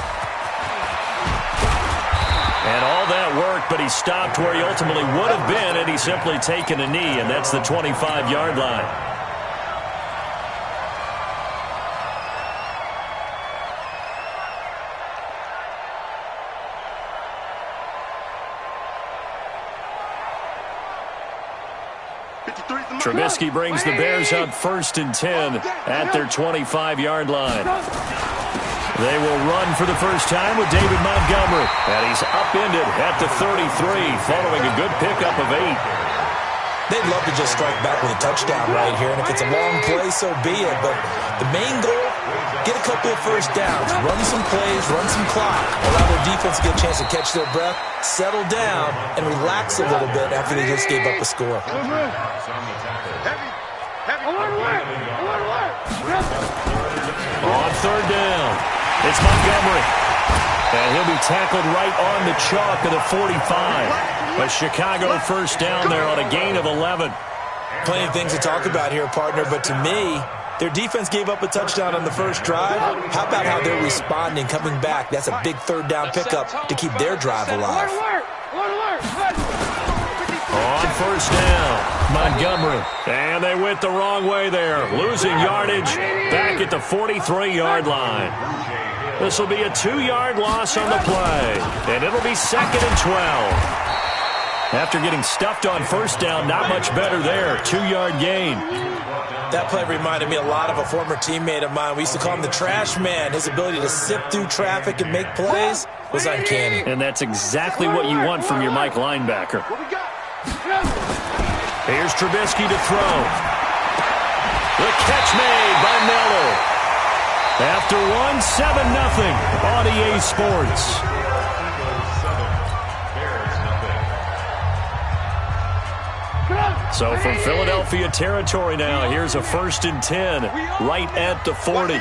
And all that work, but he stopped where he ultimately would have been, and he's simply taken a knee, and that's the 25-yard line. Trubisky brings the Bears up 1st and 10 at their 25-yard line. They will run for the first time with David Montgomery. And he's upended at the 33 following a good pickup of 8. They'd love to just strike back with a touchdown right here. And if it's a long play, so be it. But the main goal, get a couple of first downs. Run some plays, run some clock. Allow their defense to get a chance to catch their breath, settle down, and relax a little bit after they just gave up a score. On 3rd down, it's Montgomery. And he'll be tackled right on the chalk of the 45. A Chicago first down there on a gain of 11. Plenty of things to talk about here, partner, but to me, their defense gave up a touchdown on the first drive. How about how they're responding, coming back? That's a big 3rd down pickup to keep their drive alive. On first down, Montgomery. And they went the wrong way there. Losing yardage back at the 43-yard line. This will be a 2-yard loss on the play. And it'll be 2nd and 12. After getting stuffed on first down, not much better there. 2-yard gain. That play reminded me a lot of a former teammate of mine. We used to call him the trash man. His ability to sift through traffic and make plays was uncanny. And that's exactly what you want from your Mike linebacker. Here's Trubisky to throw. The catch made by Miller. After 1, 7-0 on EA Sports. So from Philadelphia territory now, here's a 1st and 10 right at the 40.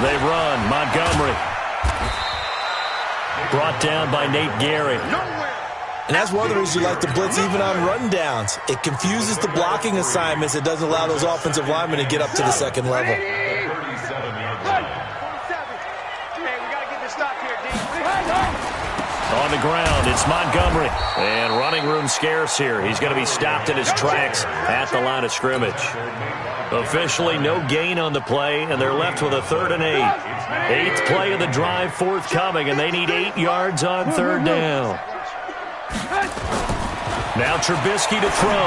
They run. Montgomery. Brought down by Nate Gary. And that's one of the reasons you like to blitz even on rundowns. It confuses the blocking assignments. It doesn't allow those offensive linemen to get up to the second level. On the ground, it's Montgomery. And running room scarce here. He's going to be stopped in his tracks at the line of scrimmage. Officially no gain on the play, and they're left with a 3rd and 8. 8th play of the drive forthcoming, and they need 8 yards on 3rd down. Now Trubisky to throw.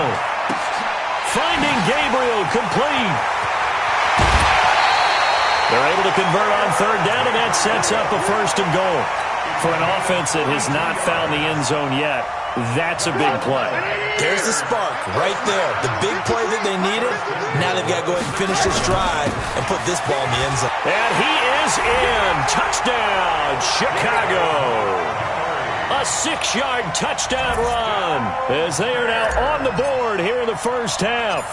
Finding Gabriel complete. They're able to convert on 3rd down, and that sets up a 1st and goal. For an offense that has not found the end zone yet, that's a big play. There's the spark right there. The big play that they needed. Now they've got to go ahead and finish this drive and put this ball in the end zone. And he is in. Touchdown, Chicago. A 6-yard touchdown run as they are now on the board here in the first half.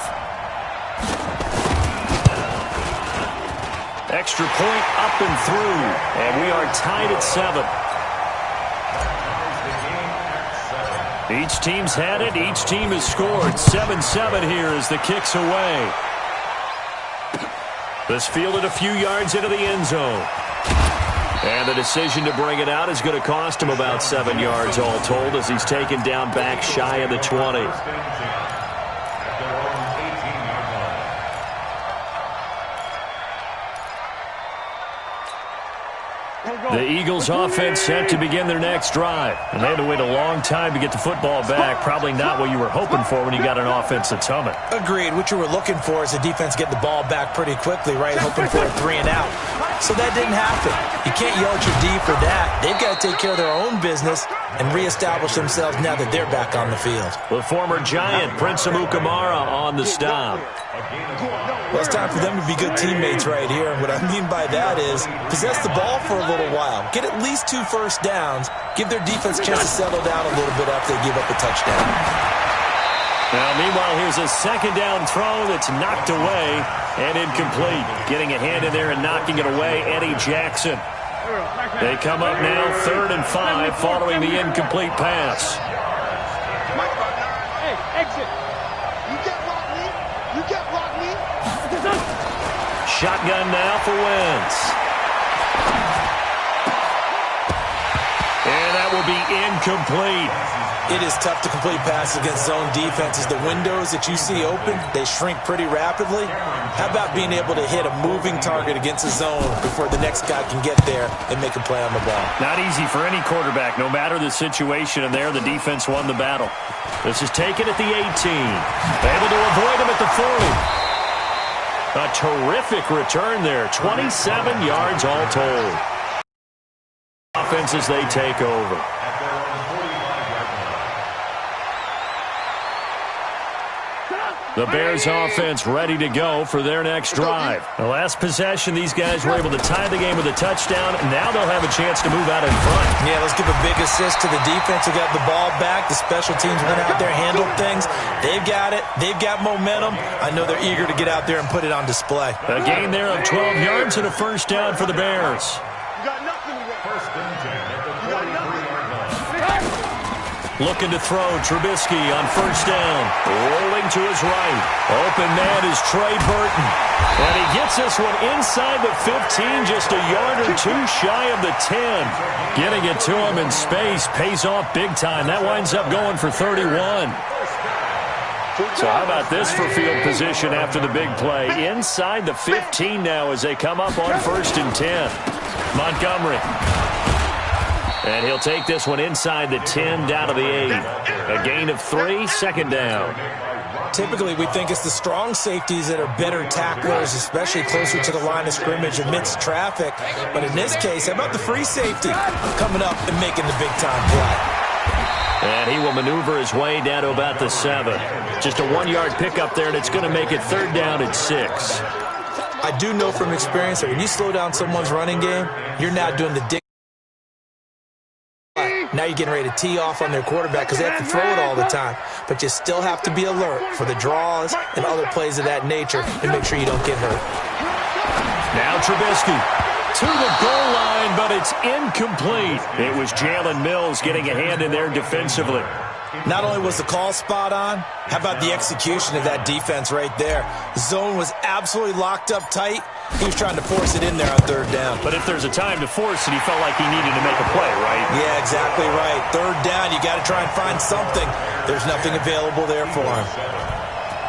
Extra point up and through, and we are tied at 7. Each team's had it. Each team has scored. 7-7 here as the kick's away. This fielded a few yards into the end zone. And the decision to bring it out is going to cost him about 7 yards all told as he's taken down back shy of the 20. The Eagles offense set to begin their next drive. And they had to wait a long time to get the football back. Probably not what you were hoping for when you got an offense that's humming. Agreed. What you were looking for is the defense get the ball back pretty quickly, right? Hoping for a 3 and out. So that didn't happen. You can't yell at your D for that. They've got to take care of their own business and reestablish themselves now that they're back on the field. The former Giant, Prince Amukamara, on the stop. Well, it's time for them to be good teammates right here. And what I mean by that is possess the ball for a little while. Get at least 2 first downs. Give their defense a chance to settle down a little bit after they give up a touchdown. Now, meanwhile, here's a second down throw that's knocked away and incomplete. Getting a hand in there and knocking it away, Eddie Jackson. They come up now 3rd and 5 following the incomplete pass. Hey, exit. You get block me. You get block me. Shotgun now for Wentz. And that will be incomplete. It is tough to complete passes against zone defenses. The windows that you see open, they shrink pretty rapidly. How about being able to hit a moving target against a zone before the next guy can get there and make a play on the ball? Not easy for any quarterback, no matter the situation, and there the defense won the battle. This is taken at the 18. Able to avoid him at the 40. A terrific return there, 27 yards all told. Offense as they take over. The Bears offense ready to go for their next drive. The last possession, these guys were able to tie the game with a touchdown, and now they'll have a chance to move out in front. Yeah, let's give a big assist to the defense who got the ball back. The special teams went out there, handled things. They've got it. They've got momentum. I know they're eager to get out there and put it on display. A gain there of 12 yards and a first down for the Bears. You got nothing to get. First and 10 at the 33-yard line. Looking to throw, Trubisky on first down. Rolling to his right. Open man is Trey Burton. And he gets this one inside the 15, just a yard or 2 shy of the 10. Getting it to him in space pays off big time. That winds up going for 31. So how about this for field position after the big play? Inside the 15 now as they come up on first and 10. Montgomery. And he'll take this one inside the 10 down to the 8. A gain of 3, second down. Typically, we think it's the strong safeties that are better tacklers, especially closer to the line of scrimmage amidst traffic. But in this case, how about the free safety coming up and making the big-time play? And he will maneuver his way down to about the 7. Just a 1-yard pickup there, and it's going to make it third down at 6. I do know from experience that when you slow down someone's running game, you're not doing the dick. Now you're getting ready to tee off on their quarterback because they have to throw it all the time. But you still have to be alert for the draws and other plays of that nature and make sure you don't get hurt. Now Trubisky to the goal line, but it's incomplete. It was Jalen Mills getting a hand in there defensively. Not only was the call spot on, how about the execution of that defense right there? The zone was absolutely locked up tight. He was trying to force it in there on third down. But if there's a time to force it, he felt like he needed to make a play, right? Yeah, exactly right. Third down, you got to try and find something. There's nothing available there for him.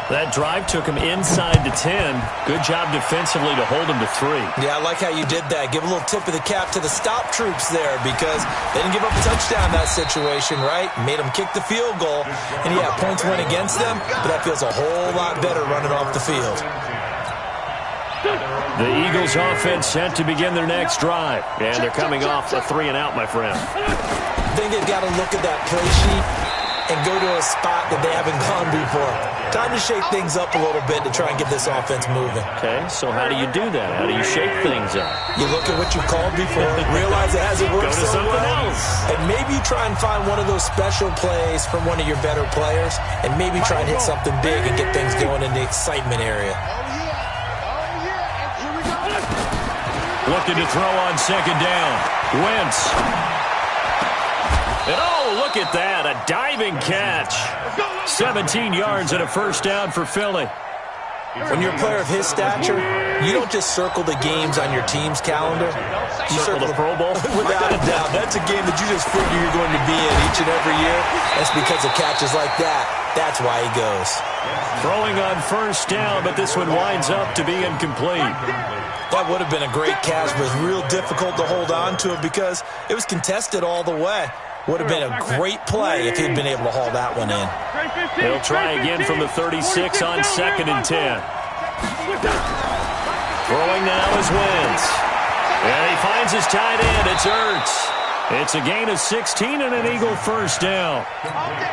That drive took him inside the 10. Good job defensively to hold him to 3. Yeah, I like how you did that. Give a little tip of the cap to the stop troops there because they didn't give up a touchdown in that situation, right? Made them kick the field goal. And yeah, points went against them, but that feels a whole lot better running off the field. The Eagles offense set to begin their next drive. And they're coming off a 3 and out, my friend. I think they've got to look at that play sheet and go to a spot that they haven't gone before. Time to shake things up a little bit to try and get this offense moving. Okay, so how do you do that? How do you shake things up? You look at what you called before, realize it hasn't worked Go to so something well, else. and maybe try and find one of those special plays from one of your better players, and maybe try and hit something big and get things going in the excitement area. Looking to throw on second down. Wentz. And oh, look at that. A diving catch. 17 yards and a first down for Philly. When you're a player of his stature, you don't just circle the games on your team's calendar. You Circle the Pro Bowl? Without a doubt. That's a game that you just figure you're going to be in each and every year. That's because of catches like that. That's why he goes. Throwing on first down, but this one winds up to be incomplete. That would have been a great catch, but it's real difficult to hold on to it because it was contested all the way. Would have been a great play if he'd been able to haul that one in. They'll try again from the 36 on second and 10. Throwing now is Wentz. And he finds his tight end. It's Ertz. It's a gain of 16 and an Eagle first down.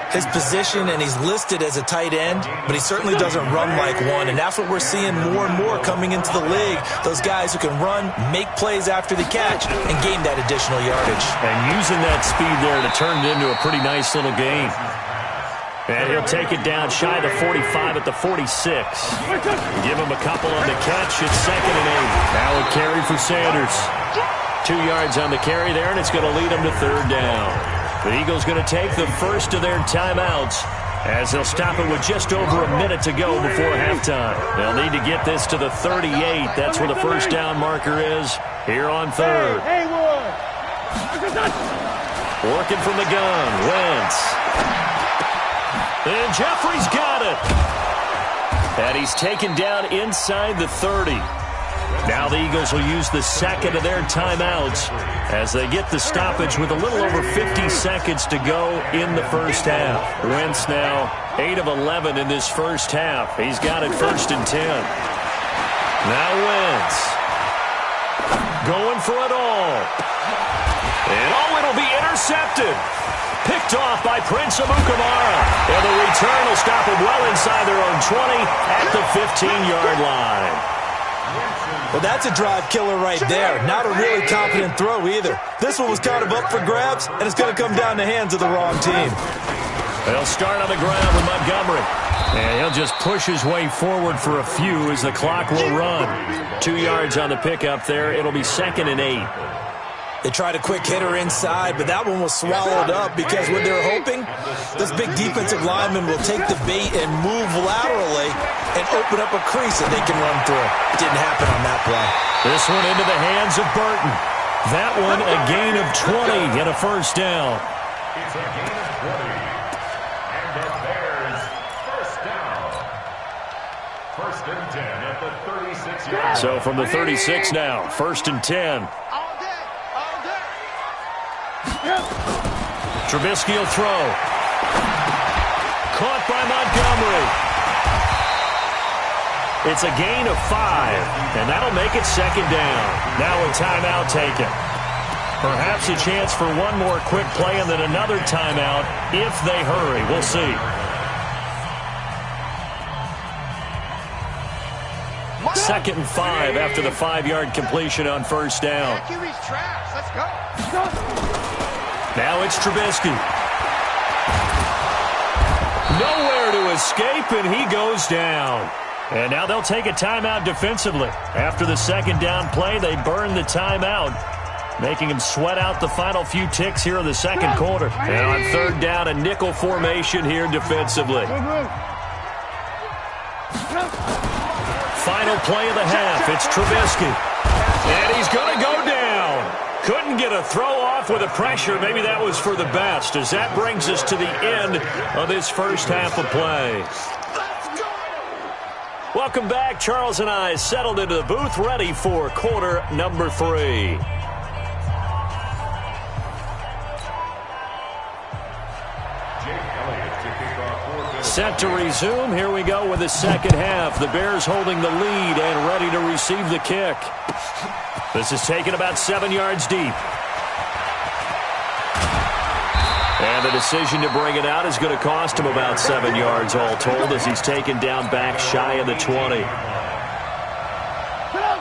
His position, and he's listed as a tight end, but he certainly doesn't run like one, and that's what we're seeing more and more coming into the league. Those guys who can run, make plays after the catch, and gain that additional yardage. And using that speed there to turn it into a pretty nice little gain. And he'll take it down shy of the 45 at the 46. Give him a couple on the catch. It's second and 8. Now a carry for Sanders. 2 yards on the carry there, and it's going to lead them to third down. The Eagles going to take the first of their timeouts as they'll stop it with just over a minute to go before halftime. They'll need to get this to the 38. That's where the first down marker is here on third. Working from the gun, Wentz. And Jeffrey's got it. And he's taken down inside the 30. Now the Eagles will use the second of their timeouts as they get the stoppage with a little over 50 seconds to go in the first half. Wentz now 8 of 11 in this first half. He's got it first and 10. Now Wentz going for it all. And it'll be intercepted. Picked off by Prince Amukamara. And the return will stop him well inside their own 20 at the 15-yard line. Well, that's a drive killer right there. Not a really confident throw either. This one was kind of up for grabs, and it's going to come down the hands of the wrong team. They'll start on the ground with Montgomery. And he'll just push his way forward for a few as the clock will run. 2 yards on the pickup there. It'll be second and 8. They tried a quick hitter inside, but that one was swallowed up because what they're hoping, this big defensive lineman will take the bait and move laterally and open up a crease that they can run through. It didn't happen on that play. This one into the hands of Burton. That one a gain of 20 and a first down. It's a gain of 20. And the Bears first down. First and 10 at the 36-yard. So from the 36 now, first and 10. Trubisky will throw. Caught by Montgomery. It's a gain of 5, and that'll make it second down. Now a timeout taken. Perhaps a chance for one more quick play and then another timeout if they hurry. We'll see. Second and 5 after the 5-yard completion on first down. Let's go. Now it's Trubisky. Nowhere to escape, and he goes down. And now they'll take a timeout defensively. After the second down play, they burn the timeout, making him sweat out the final few ticks here in the second quarter. And on third down, a nickel formation here defensively. Final play of the half. It's Trubisky. And he's going to go down. Couldn't get a throw off with the pressure. Maybe that was for the best, as that brings us to the end of this first half of play. Welcome back. Charles and I settled into the booth, ready for quarter number 3. Set to resume. Here we go with the second half. The Bears holding the lead and ready to receive the kick. This is taken about 7 yards deep. And the decision to bring it out is going to cost him about 7 yards all told as he's taken down back shy of the 20.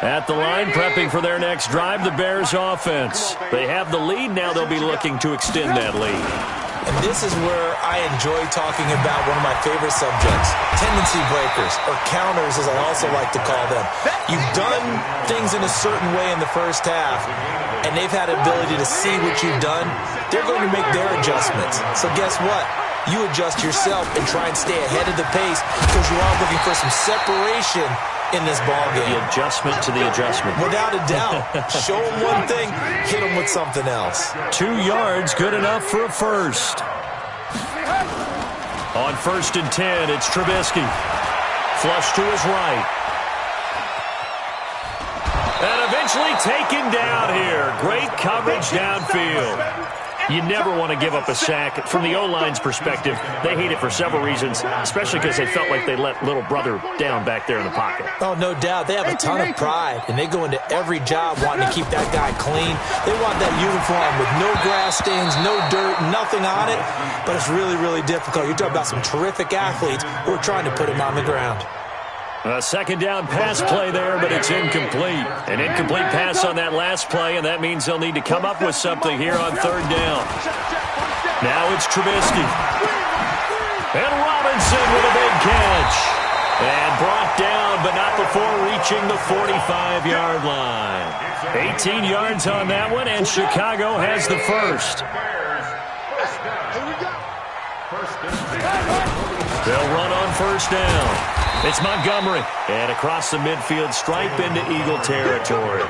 At the line, prepping for their next drive, the Bears offense. They have the lead. Now they'll be looking to extend that lead. And this is where I enjoy talking about one of my favorite subjects, tendency breakers, or counters as I also like to call them. You've done things in a certain way in the first half, and they've had the ability to see what you've done. They're going to make their adjustments. So guess what? You adjust yourself and try and stay ahead of the pace because you are looking for some separation in this ballgame. The adjustment to the adjustment. Without a doubt. Show them one thing, hit them with something else. 2 yards, good enough for a first. On 1st and 10, it's Trubisky. Flush to his right. And eventually taken down here. Great coverage downfield. You never want to give up a sack. From the O-line's perspective, they hate it for several reasons, especially because they felt like they let little brother down back there in the pocket. Oh, no doubt. They have a ton of pride, and they go into every job wanting to keep that guy clean. They want that uniform with no grass stains, no dirt, nothing on it, but it's really, really difficult. You're talking about some terrific athletes who are trying to put him on the ground. A second down pass play there, but it's incomplete. An incomplete pass on that last play, and that means they'll need to come up with something here on 3rd down. Now it's Trubisky. And Robinson with a big catch. And brought down, but not before reaching the 45-yard line. 18 yards on that one, and Chicago has the first. They'll run on 1st down. It's Montgomery, and across the midfield stripe into Eagle territory.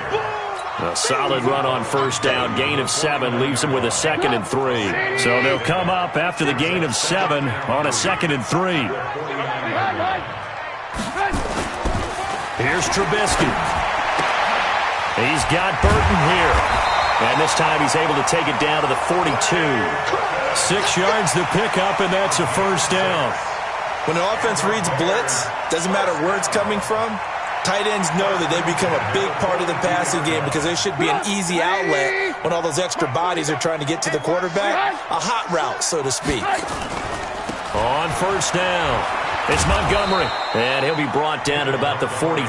A solid run on 1st down, gain of 7, leaves them with a 2nd and 3. So they'll come up after the gain of 7 on a 2nd and 3. Here's Trubisky. He's got Burton here. And this time he's able to take it down to the 42. 6 yards the pickup, and that's a 1st down. When an offense reads blitz, doesn't matter where it's coming from, tight ends know that they become a big part of the passing game because there should be an easy outlet when all those extra bodies are trying to get to the quarterback. A hot route, so to speak. On 1st down, it's Montgomery, and he'll be brought down at about the 42.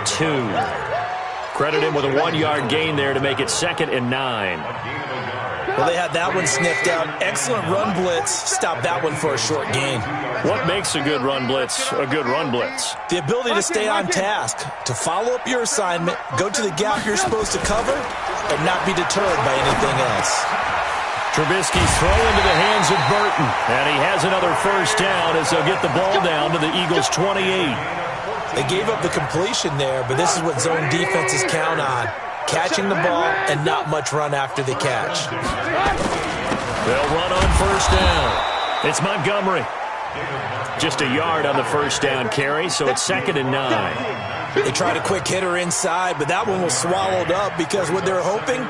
Credit him with a 1-yard gain there to make it 2nd and 9. Well, they had that one sniffed out. Excellent run blitz. Stop that one for a short gain. What makes a good run blitz a good run blitz? The ability to stay on task, to follow up your assignment, go to the gap you're supposed to cover, and not be deterred by anything else. Trubisky's throw into the hands of Burton, and he has another 1st down as they'll get the ball down to the Eagles' 28. They gave up the completion there, but this is what zone defenses count on. Catching the ball and not much run after the catch. They'll run on 1st down. It's Montgomery. Just a yard on the 1st down carry, so it's 2nd and 9. They tried a quick hitter inside, but that one was swallowed up because what they're hoping,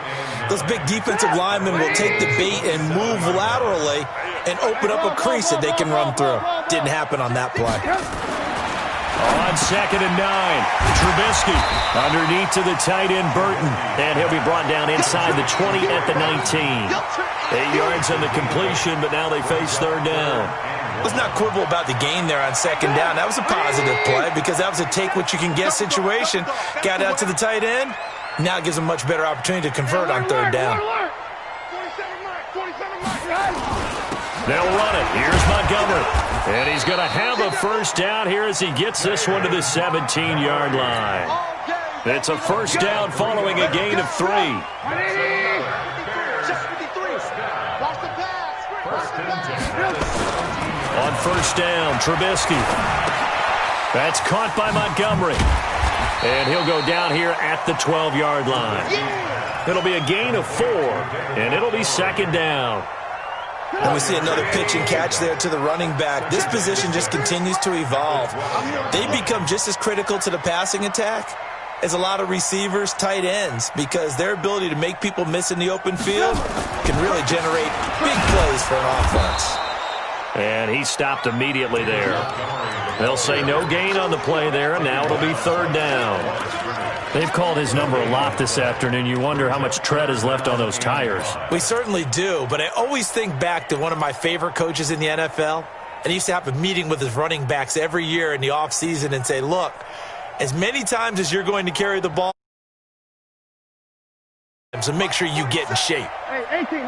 those big defensive linemen will take the bait and move laterally and open up a crease that they can run through. Didn't happen on that play. On 2nd and 9, Trubisky underneath to the tight end Burton, and he'll be brought down inside the 20 at the 19. 8 yards on the completion, but now they face 3rd down. Let's not quibble about the gain there on 2nd down. That was a positive play because that was a take-what-you-can-get situation. Got out to the tight end. Now it gives them a much better opportunity to convert on 3rd down. They'll run it. Here's Montgomery. And he's going to have a 1st down here as he gets this one to the 17-yard line. It's a 1st down following a gain of 3. On 1st down, Trubisky. That's caught by Montgomery. And he'll go down here at the 12-yard line. It'll be a gain of 4, and it'll be 2nd down. And we see another pitch and catch there to the running back. This position just continues to evolve. They become just as critical to the passing attack as a lot of receivers, tight ends, because their ability to make people miss in the open field can really generate big plays for an offense. And he stopped immediately there. They'll say no gain on the play there, and now it'll be third down. They've called his number a lot this afternoon. You wonder how much tread is left on those tires. We certainly do, but I always think back to one of my favorite coaches in the NFL. And he used to have a meeting with his running backs every year in the offseason and say, look, as many times as you're going to carry the ball, so make sure you get in shape. Hey, 18.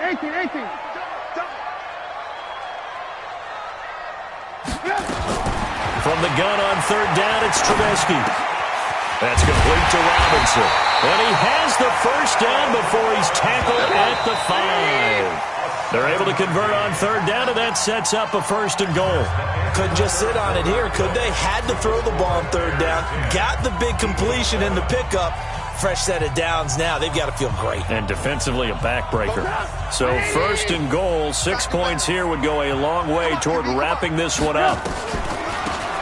From the gun on third down, it's Trubisky. That's complete to Robinson. And he has the first down before he's tackled at the 5. They're able to convert on third down, and that sets up a first and goal. Couldn't just sit on it here, could they? Had to throw the ball on third down. Got the big completion in the pickup. Fresh set of downs now. They've got to feel great. And defensively, a backbreaker. So first and goal, 6 points here would go a long way toward wrapping this one up.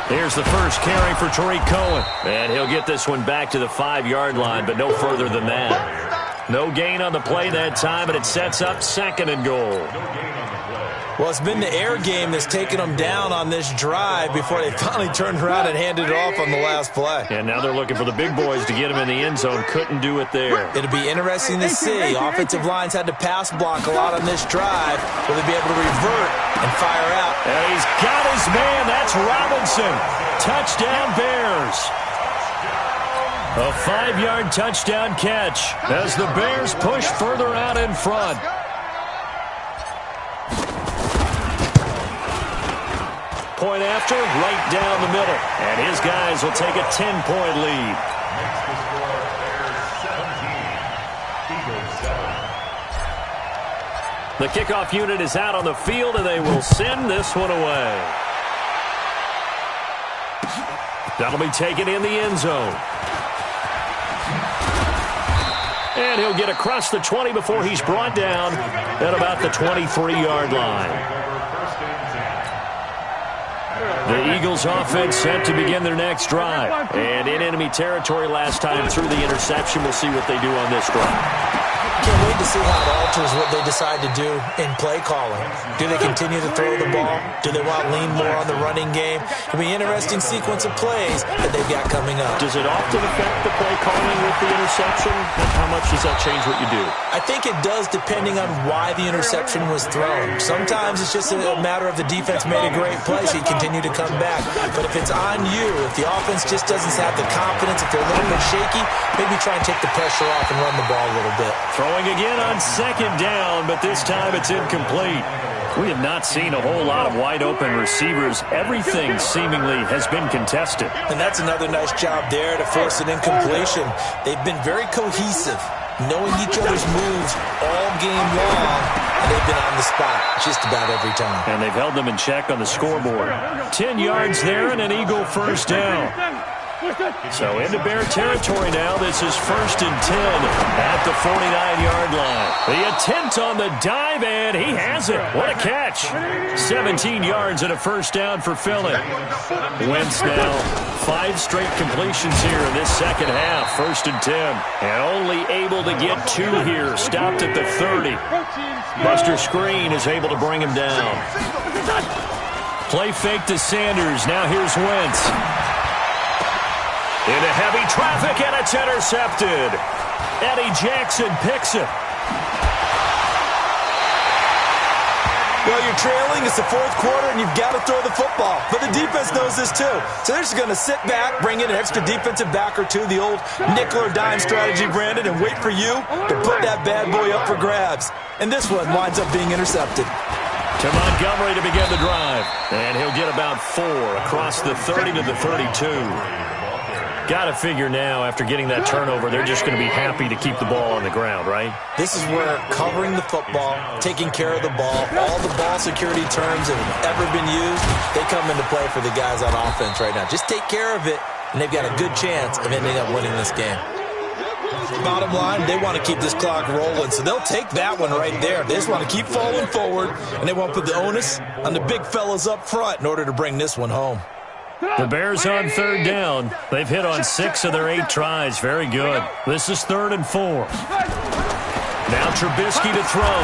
Here's the first carry for Tariq Cohen. And he'll get this one back to the 5-yard line, but no further than that. No gain on the play that time, and it sets up second and goal. Well, it's been the air game that's taken them down on this drive before they finally turned around and handed it off on the last play. And now they're looking for the big boys to get him in the end zone. Couldn't do it there. It'll be interesting to see. Offensive lines had to pass block a lot on this drive. Will they be able to revert and fire out? And he's got his man. That's Robinson. Touchdown, Bears. A 5-yard touchdown catch as the Bears push further out in front. Point after, right down the middle. And his guys will take a 10-point lead. Makes the score Bears 17, Eagles 7. The kickoff unit is out on the field, and they will send this one away. That'll be taken in the end zone. And he'll get across the 20 before he's brought down at about the 23-yard line. The Eagles offense set to begin their next drive. And in enemy territory last time through the interception. We'll see what they do on this drive. Can't wait to see how it alters what they decide to do in play calling. Do they continue to throw the ball? Do they want to lean more on the running game? It'll be an interesting sequence of plays that they've got coming up. Does it often affect the play calling with the interception? How much does that change what you do? I think it does depending on why the interception was thrown. Sometimes it's just a matter of the defense made a great play, so you continue to come back. But if it's on you, if the offense just doesn't have the confidence, if they're a little bit shaky, maybe try and take the pressure off and run the ball a little bit. Throwing again on second down, but this time it's incomplete. We have not seen a whole lot of wide-open receivers. Everything seemingly has been contested. And that's another nice job there to force an incompletion. They've been very cohesive, knowing each other's moves all game long, and they've been on the spot just about every time. And they've held them in check on the scoreboard. 10 yards there and an Eagle first down. So into Bear territory now. This is first and 10 at the 49-yard line. The attempt on the dive, and he has it. What a catch. 17 yards and a first down for Philly. Wentz now 5 straight completions here in this second half. First and 10. And only able to get 2 here. Stopped at the 30. Buster Screen is able to bring him down. Play fake to Sanders. Now here's Wentz. Into heavy traffic, and it's intercepted. Eddie Jackson picks it. Well, you're trailing. It's the fourth quarter, and you've got to throw the football. But the defense knows this, too. So they're just going to sit back, bring in an extra defensive back or two, the old nickel or dime strategy, Brandon, and wait for you to put that bad boy up for grabs. And this one winds up being intercepted. To Montgomery to begin the drive. And he'll get about 4 across the 30 to the 32. Got to figure now, after getting that turnover, they're just going to be happy to keep the ball on the ground, right? This is where covering the football, taking care of the ball, all the ball security terms that have ever been used, they come into play for the guys on offense right now. Just take care of it, and they've got a good chance of ending up winning this game. Bottom line, they want to keep this clock rolling, so they'll take that one right there. They just want to keep falling forward, and they want to put the onus on the big fellas up front in order to bring this one home. The Bears on third down. They've hit on 6 of their 8 tries. Very good. This is 3rd and 4. Now Trubisky to throw.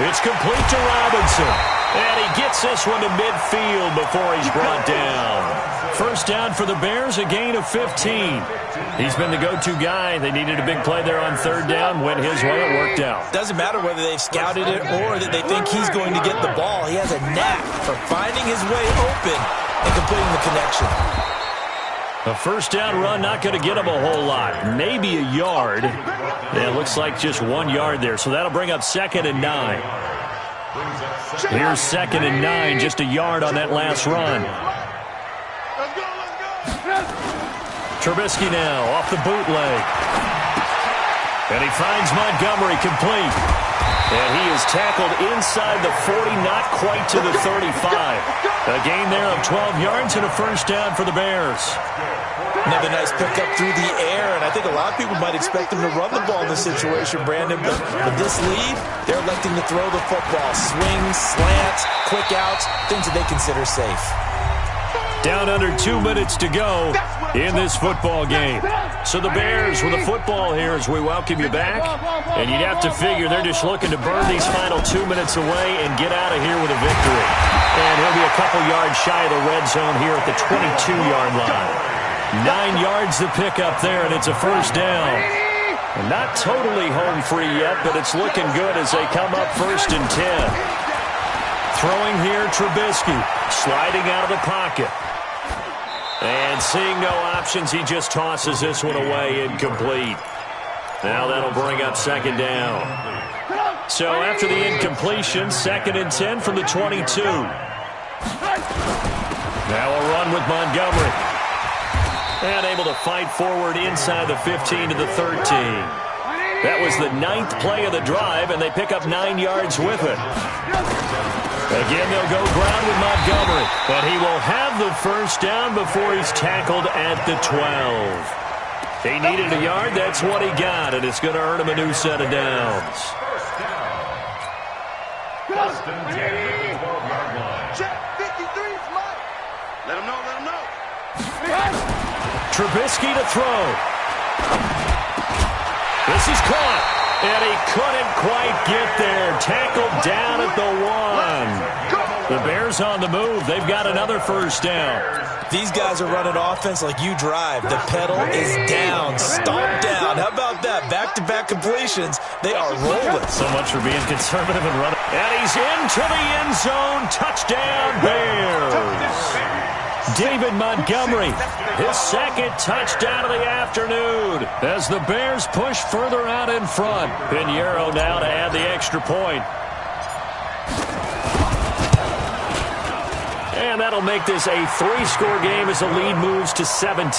It's complete to Robinson. And he gets this one to midfield before he's brought down. First down for the Bears, a gain of 15. He's been the go-to guy. They needed a big play there on third down. Went his way. It worked out. Doesn't matter whether they've scouted it or that they think he's going to get the ball. He has a knack for finding his way open and completing the connection. A first down run, not going to get him a whole lot. Maybe a yard. Yeah, it looks like just 1 yard there. So that'll bring up 2nd and 9. Here's 2nd and 9, just a yard on that last run. Trubisky now off the bootleg. And he finds Montgomery complete. And he is tackled inside the 40, not quite to the 35. A gain there of 12 yards and a first down for the Bears. Another nice pickup through the air, and I think a lot of people might expect him to run the ball in this situation, Brandon. But with this lead, they're electing to throw the football. Swings, slants, quick outs, things that they consider safe. Down under 2 minutes to go in this football game. So the Bears with a football here as we welcome you back. And you'd have to figure they're just looking to burn these final 2 minutes away and get out of here with a victory. And he'll be a couple yards shy of the red zone here at the 22-yard line. 9 yards to pick up there, and it's a first down. And not totally home free yet, but it's looking good as they come up 1st and 10. Throwing here, Trubisky, sliding out of the pocket. And seeing no options, he just tosses this one away, incomplete. Now that'll bring up 2nd down. So after the incompletion, 2nd and 10 from the 22. Now a run with Montgomery. And able to fight forward inside the 15 to the 13. That was the 9th play of the drive, and they pick up 9 yards with it. Again, they'll go ground with Montgomery, but he will have the first down before he's tackled at the 12. He needed a yard. That's what he got, and it's going to earn him a new set of downs. Check 53, Mike. Let him know, let him know. Trubisky to throw. This is caught, and he couldn't quite get there. Tackled down at the 1. The Bears on the move. They've got another first down. These guys are running offense like you drive. The pedal is down, stomped down. How about that? Back-to-back completions. They are rolling. So much for being conservative and running. And he's into the end zone. Touchdown, Bears. David Montgomery, his 2nd touchdown of the afternoon as the Bears push further out in front. Pinheiro now to add the extra point. And that'll make this a 3-score game as the lead moves to 17.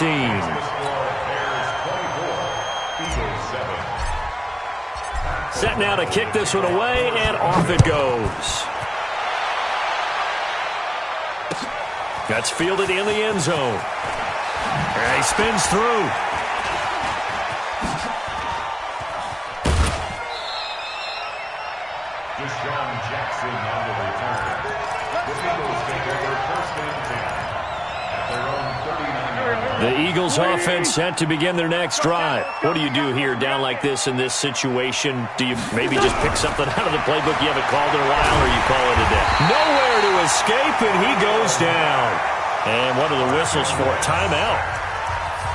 Set now to kick this one away, and off it goes. That's fielded in the end zone. And he spins through. Deshaun Jackson on the return. The Eagles take over 1st and 10 at their own 39-yard line. The Eagles offense set to begin their next drive. What do you do here down like this in this situation? Do you maybe just pick something out of the playbook you haven't called in a while, or you call it a day? Nowhere to escape, and he goes down. And what are the whistles for? Timeout.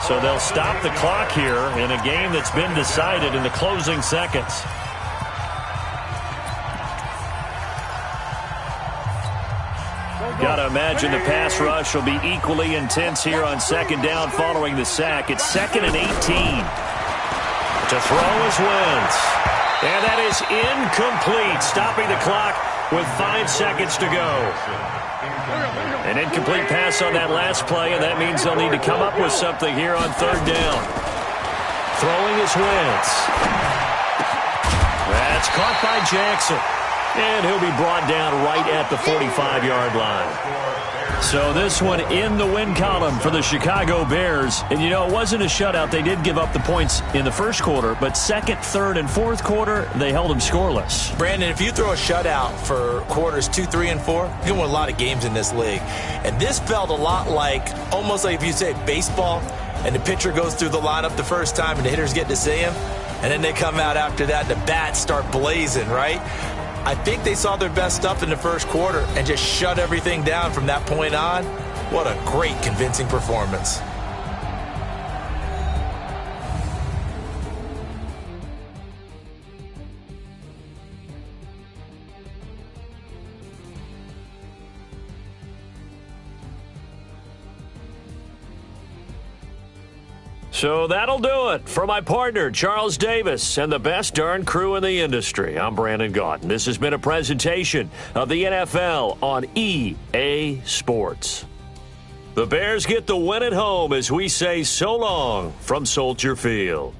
So they'll stop the clock here in a game that's been decided in the closing seconds. Got to imagine the pass rush will be equally intense here on 2nd down following the sack. It's 2nd and 18. To throw is Wentz. And that is incomplete, stopping the clock with 5 seconds to go. An incomplete pass on that last play, and that means they'll need to come up with something here on 3rd down. Throwing is Wentz. That's caught by Jackson. And he'll be brought down right at the 45-yard line. So this one in the win column for the Chicago Bears. And, you know, it wasn't a shutout. They did give up the points in the first quarter, but 2nd, 3rd, and 4th quarter, they held them scoreless. Brandon, if you throw a shutout for quarters 2, 3, and 4, you can win a lot of games in this league. And this felt a lot like, almost like if you say baseball, and the pitcher goes through the lineup the first time and the hitters get to see him, and then they come out after that and the bats start blazing, right? I think they saw their best stuff in the first quarter and just shut everything down from that point on. What a great, convincing performance. So that'll do it for my partner, Charles Davis, and the best darn crew in the industry. I'm Brandon Gaudin. This has been a presentation of the NFL on EA Sports. The Bears get the win at home as we say so long from Soldier Field.